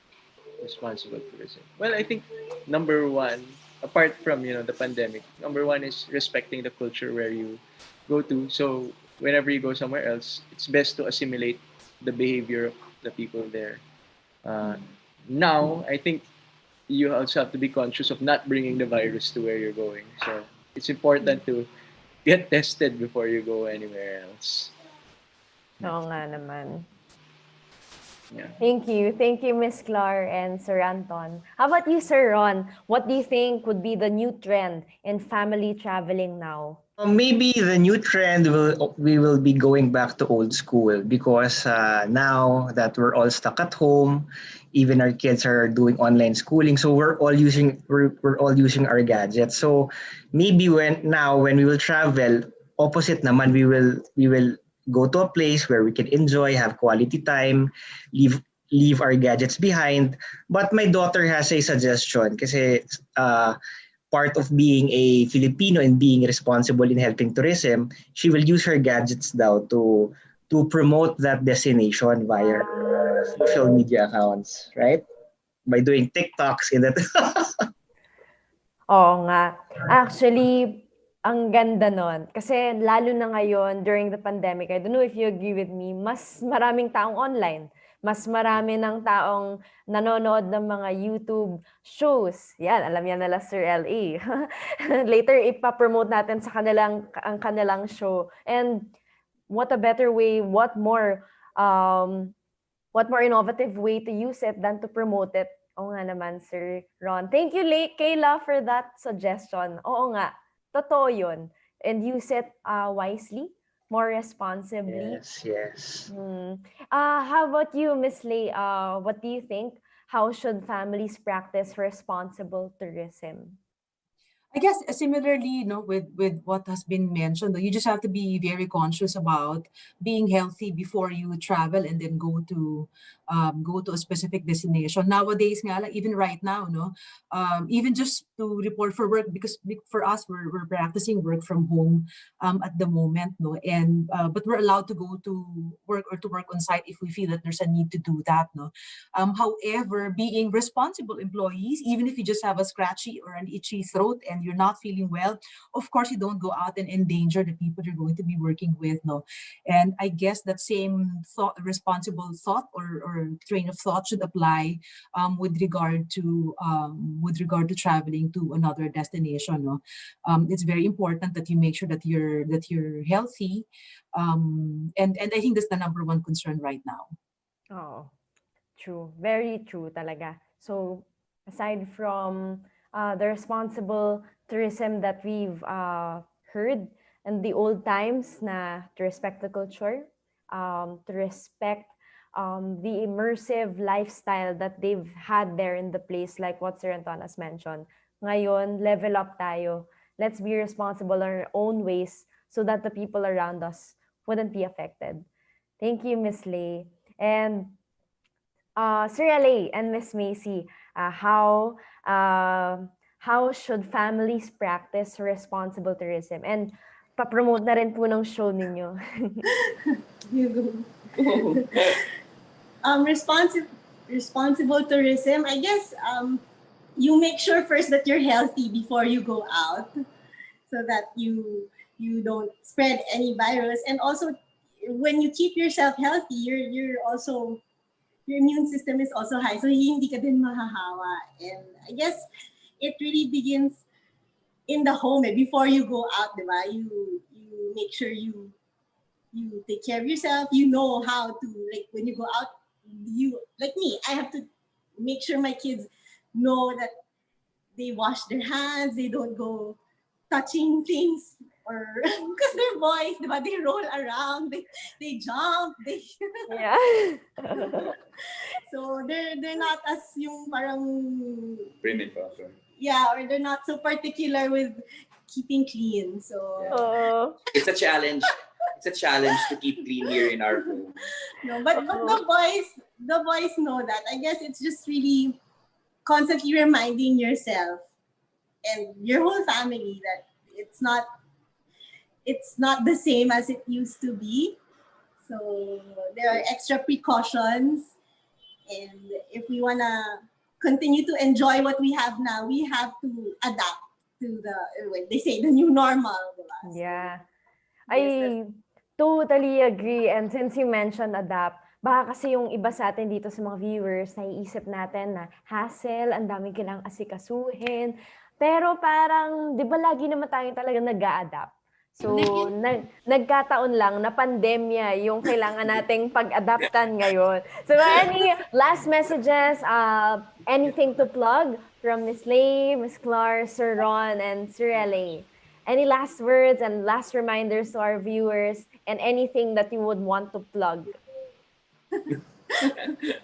Responsible tourism. Well, I think number one, apart from the pandemic, number one is respecting the culture where you go to. So whenever you go somewhere else, it's best to assimilate the behavior of the people there. Uh, Now, I think you also have to be conscious of not bringing the virus to where you're going. So it's important to get tested before you go anywhere else. Oo nga naman. Yeah. Thank you. Thank you, Miss Clar and Sir Anton. How about you, Sir Ron? What do you think would be the new trend in family traveling now? Maybe the new trend will we will be going back to old school because now that we're all stuck at home, even our kids are doing online schooling, so we're all using our gadgets. So maybe when we will travel, opposite naman we will go to a place where we can enjoy, have quality time, leave our gadgets behind. But my daughter has a suggestion kasi part of being a Filipino and being responsible in helping tourism, she will use her gadgets now to promote that destination via her social media accounts, right? By doing TikToks in that. Oo nga. Actually, ang ganda nun. Kasi lalo na ngayon, during the pandemic, I don't know if you agree with me, mas maraming taong online. Mas marami ng taong nanonood ng mga YouTube shows. Yan, alam yan nila Sir L.A. Later, ipapromote natin sa ang kanilang show. And what a better way, what more innovative way to use it than to promote it. Oo nga naman, Sir Ron. Thank you, Kayla, for that suggestion. Oo nga, totoo yun. And use it wisely, more responsibly. Yes. How about you, Miss Lay? What do you think? How should families practice responsible tourism? I guess similarly, with what has been mentioned, you just have to be very conscious about being healthy before you travel and then go to a specific destination. Nowadays, nga lang, even right now, even just to report for work, because for us we're practicing work from home at the moment, and but we're allowed to go to work or to work on site if we feel that there's a need to do that, However, being responsible employees, even if you just have a scratchy or an itchy throat and you're not feeling well, of course you don't go out and endanger the people you're going to be working with, And I guess that same responsible thought or train of thought should apply with regard to traveling to another destination. It's very important that you make sure that you're healthy, and I think that's the number one concern right now. Oh, true. Very true talaga. So, aside from the responsible tourism that we've heard in the old times na to respect the culture, to respect the immersive lifestyle that they've had there in the place, like what Sir Anton has mentioned. Ngayon, level up tayo. Let's be responsible in our own ways so that the people around us wouldn't be affected. Thank you, Miss Lay. And Sir LA and Miss Macy, how should families practice responsible tourism? And pa-promote na rin po ng show ninyo. Responsible tourism, I guess you make sure first that you're healthy before you go out so that you don't spread any virus. And also, when you keep yourself healthy, you're also, your immune system is also high, so hindi ka din mahahawa. And I guess it really begins in the home. Before you go out, diba? You make sure you take care of yourself. You know how to, like, when you go out, like me, I have to make sure my kids know that they wash their hands, they don't go touching things, or because they're boys, diba? They roll around, they jump, Yeah. So they're not as yung parang Primitive. yeah, or they're not so particular with keeping clean. So it's a challenge. It's a challenge to keep clean here in our home. no, but the boys know that. I guess it's just really constantly reminding yourself and your whole family that it's not the same as it used to be. So there are extra precautions, and if we wanna continue to enjoy what we have now, we have to adapt to they say the new normal. Diba? Yeah. Yes, that's I totally agree. And since you mentioned adapt, baka kasi yung iba sa atin dito sa mga viewers, naiisip natin na hassle, ang dami kailangang asikasuhin. Pero parang, di ba lagi naman tayo talaga nag-a-adapt? So, nagkataon lang na pandemya yung kailangan nating pag-adaptan ngayon. So, any last messages, anything to plug from Miss Lay, Miss Clar, Sir Ron, and Sir LA? Any last words and last reminders to our viewers and anything that you would want to plug?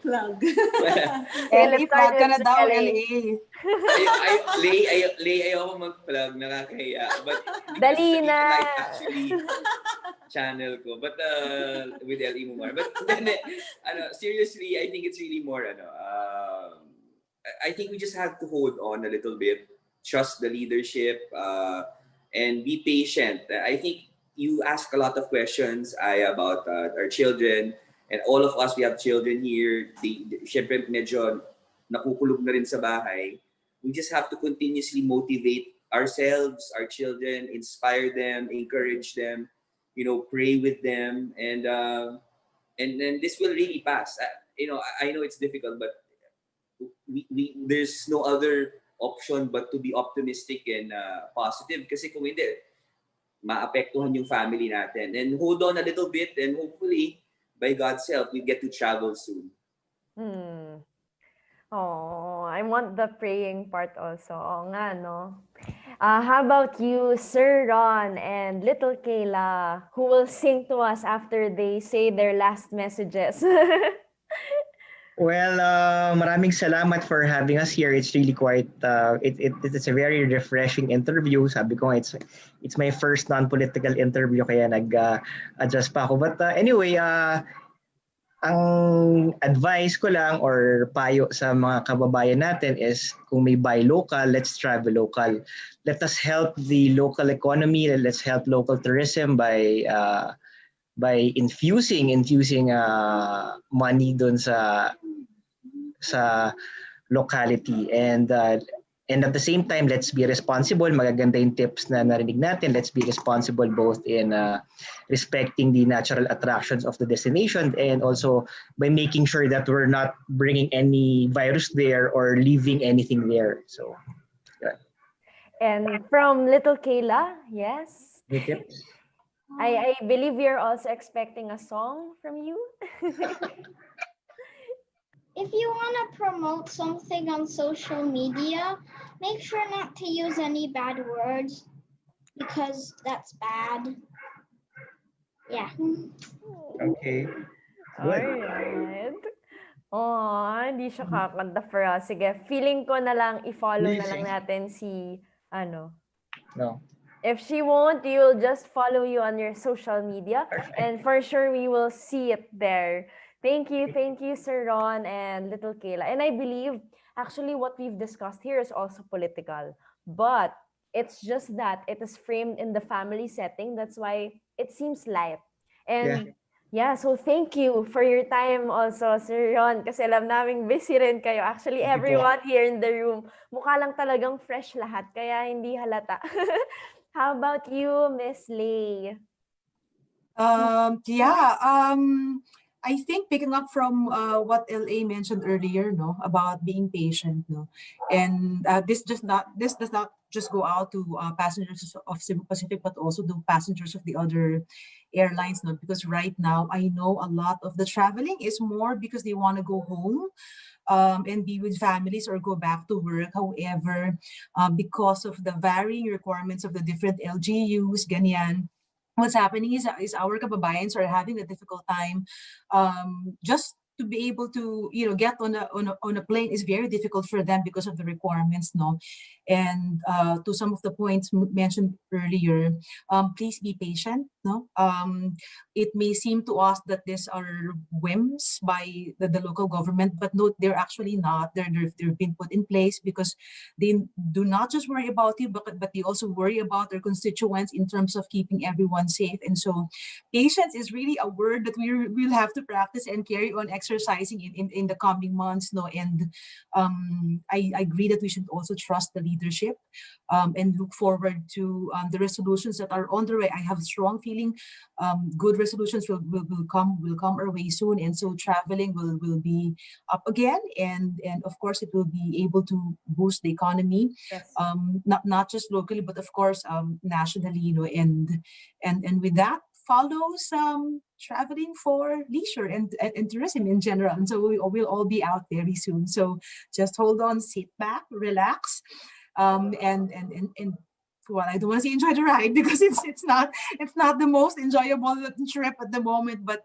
plug. LA, let's plug start ka with na daw, LA. Ayoko mag-plug, nakakaya. But Dali na. live actually channel ko. But with LE Mumar. But then, seriously, I think it's really more, I think we just have to hold on a little bit, trust the leadership, and be patient. I think you ask a lot of questions about our children. And all of us, we have children here. Syempre, medyo nakukulog na rin sa bahay. We just have to continuously motivate ourselves, our children, inspire them, encourage them, pray with them, and then this will really pass. I know it's difficult, but there's no other option but to be optimistic and positive. Kasi kung hindi, maapektuhan yung family natin. And hold on a little bit, and hopefully, by God's help, we get to travel soon. Oh, I want the praying part also. Oo nga, no? How about you, Sir Ron and little Kayla, who will sing to us after they say their last messages? Well, maraming salamat for having us here. It's really quite, it's a very refreshing interview. Sabi ko, it's my first non-political interview, kaya nag-adjust pa ako. But anyway, ang advice ko lang or payo sa mga kababayan natin is kung may buy local, let's travel local. Let us help the local economy. Let's help local tourism by infusing money dun sa locality, and at the same time, let's be responsible. Magaganda yung tips na narinig natin. Let's be responsible both in respecting the natural attractions of the destination, and also by making sure that we're not bringing any virus there or leaving anything there. So, yeah. And from little Kayla, yes? The tips? I believe you're also expecting a song from you. If you want to promote something on social media, make sure not to use any bad words because that's bad. Yeah. Okay. Good. Alright. Oh, hindi siya kakanta for us. Sige, feeling ko na lang i-follow na lang natin si, No. If she won't, you'll just follow you on your social media. Perfect. And for sure, we will see it there. Thank you, Sir Ron and little Kayla. And I believe, actually, what we've discussed here is also political. But it's just that it is framed in the family setting. That's why it seems light. And yeah, so thank you for your time also, Sir Ron. Kasi alam naming busy rin kayo. Actually, everyone here in the room, mukha lang talagang fresh lahat. Kaya hindi halata. How about you, Miss Lay? I think picking up from what LA mentioned earlier, about being patient, and this does not just go out to passengers of Cebu Pacific, but also the passengers of the other airlines, because right now I know a lot of the traveling is more because they want to go home. And be with families or go back to work. However, because of the varying requirements of the different LGUs, ganyan, what's happening is our kababayans are having a difficult time just to be able to get on a plane is very difficult for them because of the requirements, and to some of the points mentioned earlier, please be patient, No, it may seem to us that these are whims by the local government, but no, they're actually not. They've been put in place because they do not just worry about you, but they also worry about their constituents in terms of keeping everyone safe. And so, patience is really a word that will have to practice and carry on exercising in the coming months. No, and I agree that we should also trust the leadership and look forward to the resolutions that are on the way. I have a strong feeling good resolutions will come our way soon, and so traveling will be up again, and of course it will be able to boost the economy, Yes. not just locally, but of course nationally, you know, and with that follows traveling for leisure and tourism in general. And so we'll all be out very soon. So just hold on, sit back, relax, and well, I don't want to say enjoy the ride because it's not the most enjoyable trip at the moment. But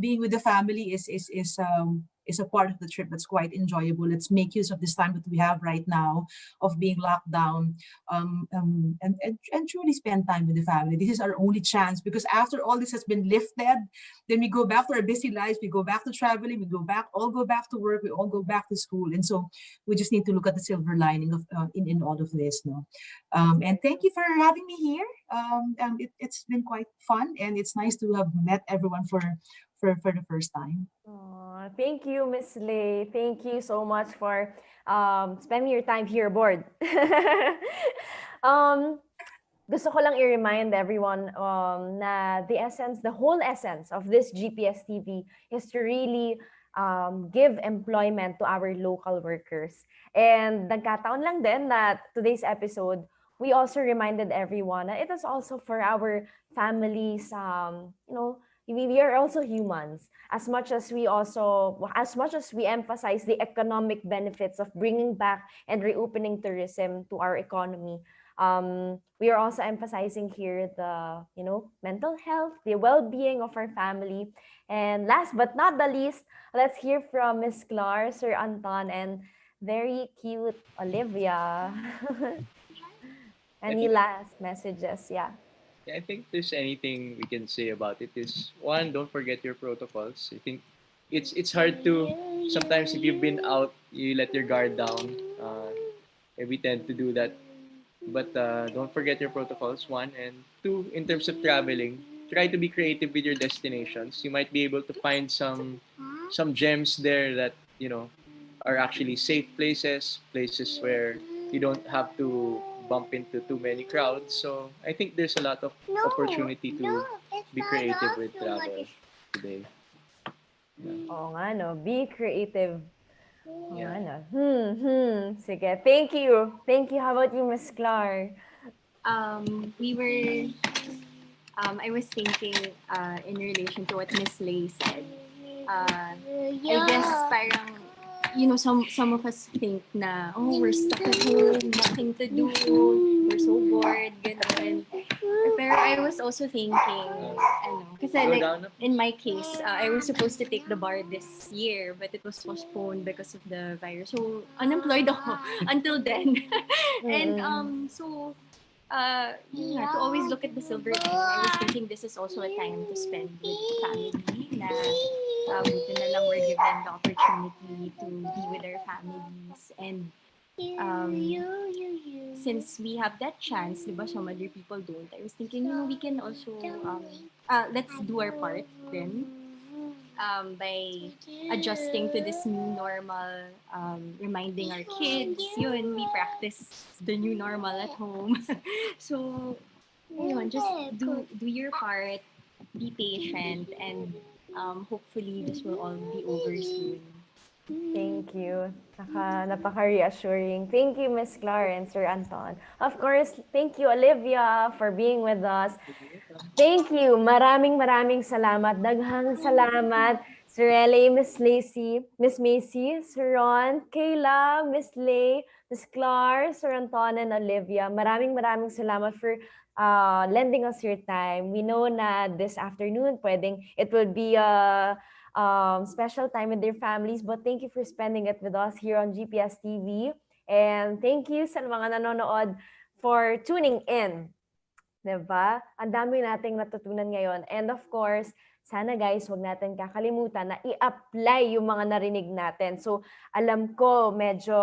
being with the family is a part of the trip that's quite enjoyable. Let's make use of this time that we have right now of being locked down, and truly spend time with the family. This is our only chance, because after all this has been lifted, then we go back to our busy lives. We go back to traveling. We all go back to work. We all go back to school, and so we just need to look at the silver lining of in all of this. No, and thank you for having me here. It's been quite fun, and it's nice to have met everyone for the first time. Aw, thank you, Miss Lay. Thank you so much for spending your time here aboard. um, Gusto ko lang i-remind everyone na the whole essence of this GPS TV is to really give employment to our local workers. And nagkataon lang din that today's episode, we also reminded everyone that it is also for our families, we are also humans. As much as we emphasize the economic benefits of bringing back and reopening tourism to our economy, we are also emphasizing here the mental health, the well-being of our family. And last but not the least, let's hear from Miss Clar, Sir Anton, and very cute Olivia. Any last messages? Yeah. I think there's anything we can say about it is, one, don't forget your protocols. I think it's hard to sometimes, if you've been out, you let your guard down. And we tend to do that, but don't forget your protocols. One, and two, in terms of traveling, try to be creative with your destinations. You might be able to find some gems there that are actually safe places where you don't have to bump into too many crowds. So I think there's a lot of opportunity to be creative with travel today. Yeah. Oo nga, no? Be creative. Oo nga, Yeah. no? Sige. Thank you. Thank you. How about you, Miss Clar? We were, I was thinking in relation to what Miss Lay said. I guess parang, some of us think na, oh, we're stuck at home, nothing to do, we're so bored, ganun. Pero I was also thinking, kasi like, in my case, I was supposed to take the bar this year, but it was postponed because of the virus. So, unemployed ako until then. And so, to always look at the silver lining, I was thinking this is also a time to spend with family, na buti na lang we're given the opportunity to be with our families. And since we have that chance, diba, some other people don't, I was thinking, we can also, let's do our part then, by adjusting to this new normal, reminding our kids, we practice the new normal at home. So, just do your part, be patient, and hopefully this will all be over soon. Thank you. Napaka-reassuring. Thank you, Miss Clar and Sir Anton. Of course, thank you, Olivia, for being with us. Thank you. Maraming salamat. Daghang salamat. Sir Rele, Miss Lacey, Miss Macy, Sir Ron, Kayla, Miss Lay, Miss Clar, Sir Anton, and Olivia. Maraming salamat for lending us your time. We know na this afternoon, it will be a special time with their families, but thank you for spending it with us here on GPS TV. And thank you sa mga nanonood for tuning in. 'Diba? Ang dami nating natutunan ngayon. And of course, sana guys, huwag natin kakalimutan na i-apply yung mga narinig natin. So, alam ko medyo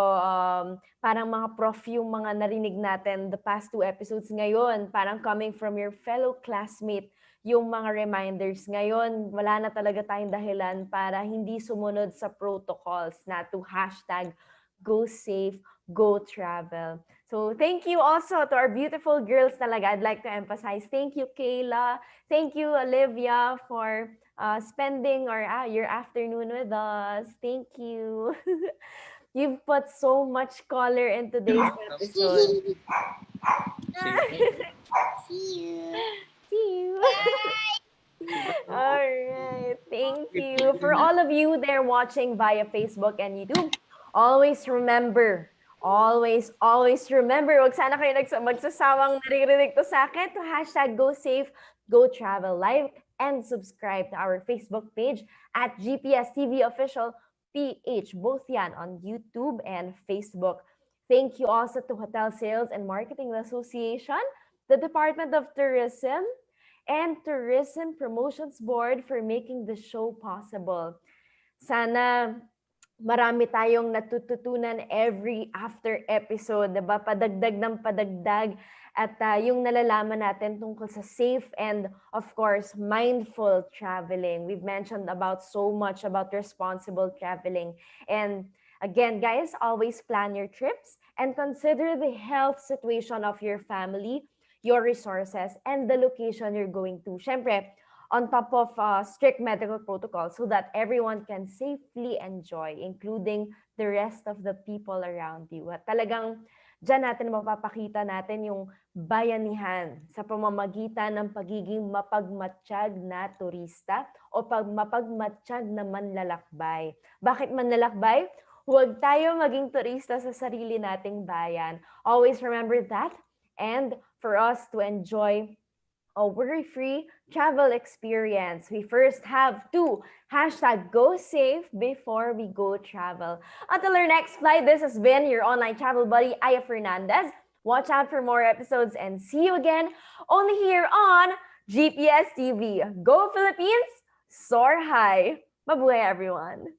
parang mga prof yung mga narinig natin the past 2 episodes ngayon. Parang coming from your fellow classmate yung mga reminders. Ngayon, wala na talaga tayong dahilan para hindi sumunod sa protocols na to hashtag go safe, go travel. So thank you also to our beautiful girls talaga. I'd like to emphasize. Thank you, Kayla. Thank you, Olivia, for spending your afternoon with us. Thank you. You've put so much color in today's episode. See you. See you. Bye. All right. Thank you. For all of you there watching via Facebook and YouTube, always remember, always remember, wag sana kayo magsasawang naririnig to sa akin, to hashtag go safe, go travel, like and subscribe to our Facebook page at GPSTV Official PH, both yan on YouTube and Facebook. Thank you also to Hotel Sales and Marketing Association, the Department of Tourism, and Tourism Promotions Board for making the show possible. Sana marami tayong natututunan every after episode, diba? Padagdag ng padagdag at yung nalalaman natin tungkol sa safe and of course mindful traveling. We've mentioned about so much about responsible traveling. And again, guys, always plan your trips and consider the health situation of your family, your resources, and the location you're going to. Syempre, on top of strict medical protocols so that everyone can safely enjoy, including the rest of the people around you. At talagang dyan natin mapapakita natin yung bayanihan sa pamamagitan ng pagiging mapagmatsyag na turista o mapagmatsyag na manlalakbay. Bakit manlalakbay? Huwag tayo maging turista sa sarili nating bayan. Always remember that. And for us to enjoy a worry-free travel experience, we first have to hashtag go safe before we go travel. Until our next flight, this has been your online travel buddy, Aya Fernandez. Watch out for more episodes and see you again only here on GPS TV. Go Philippines! Soar high! Mabuhay everyone!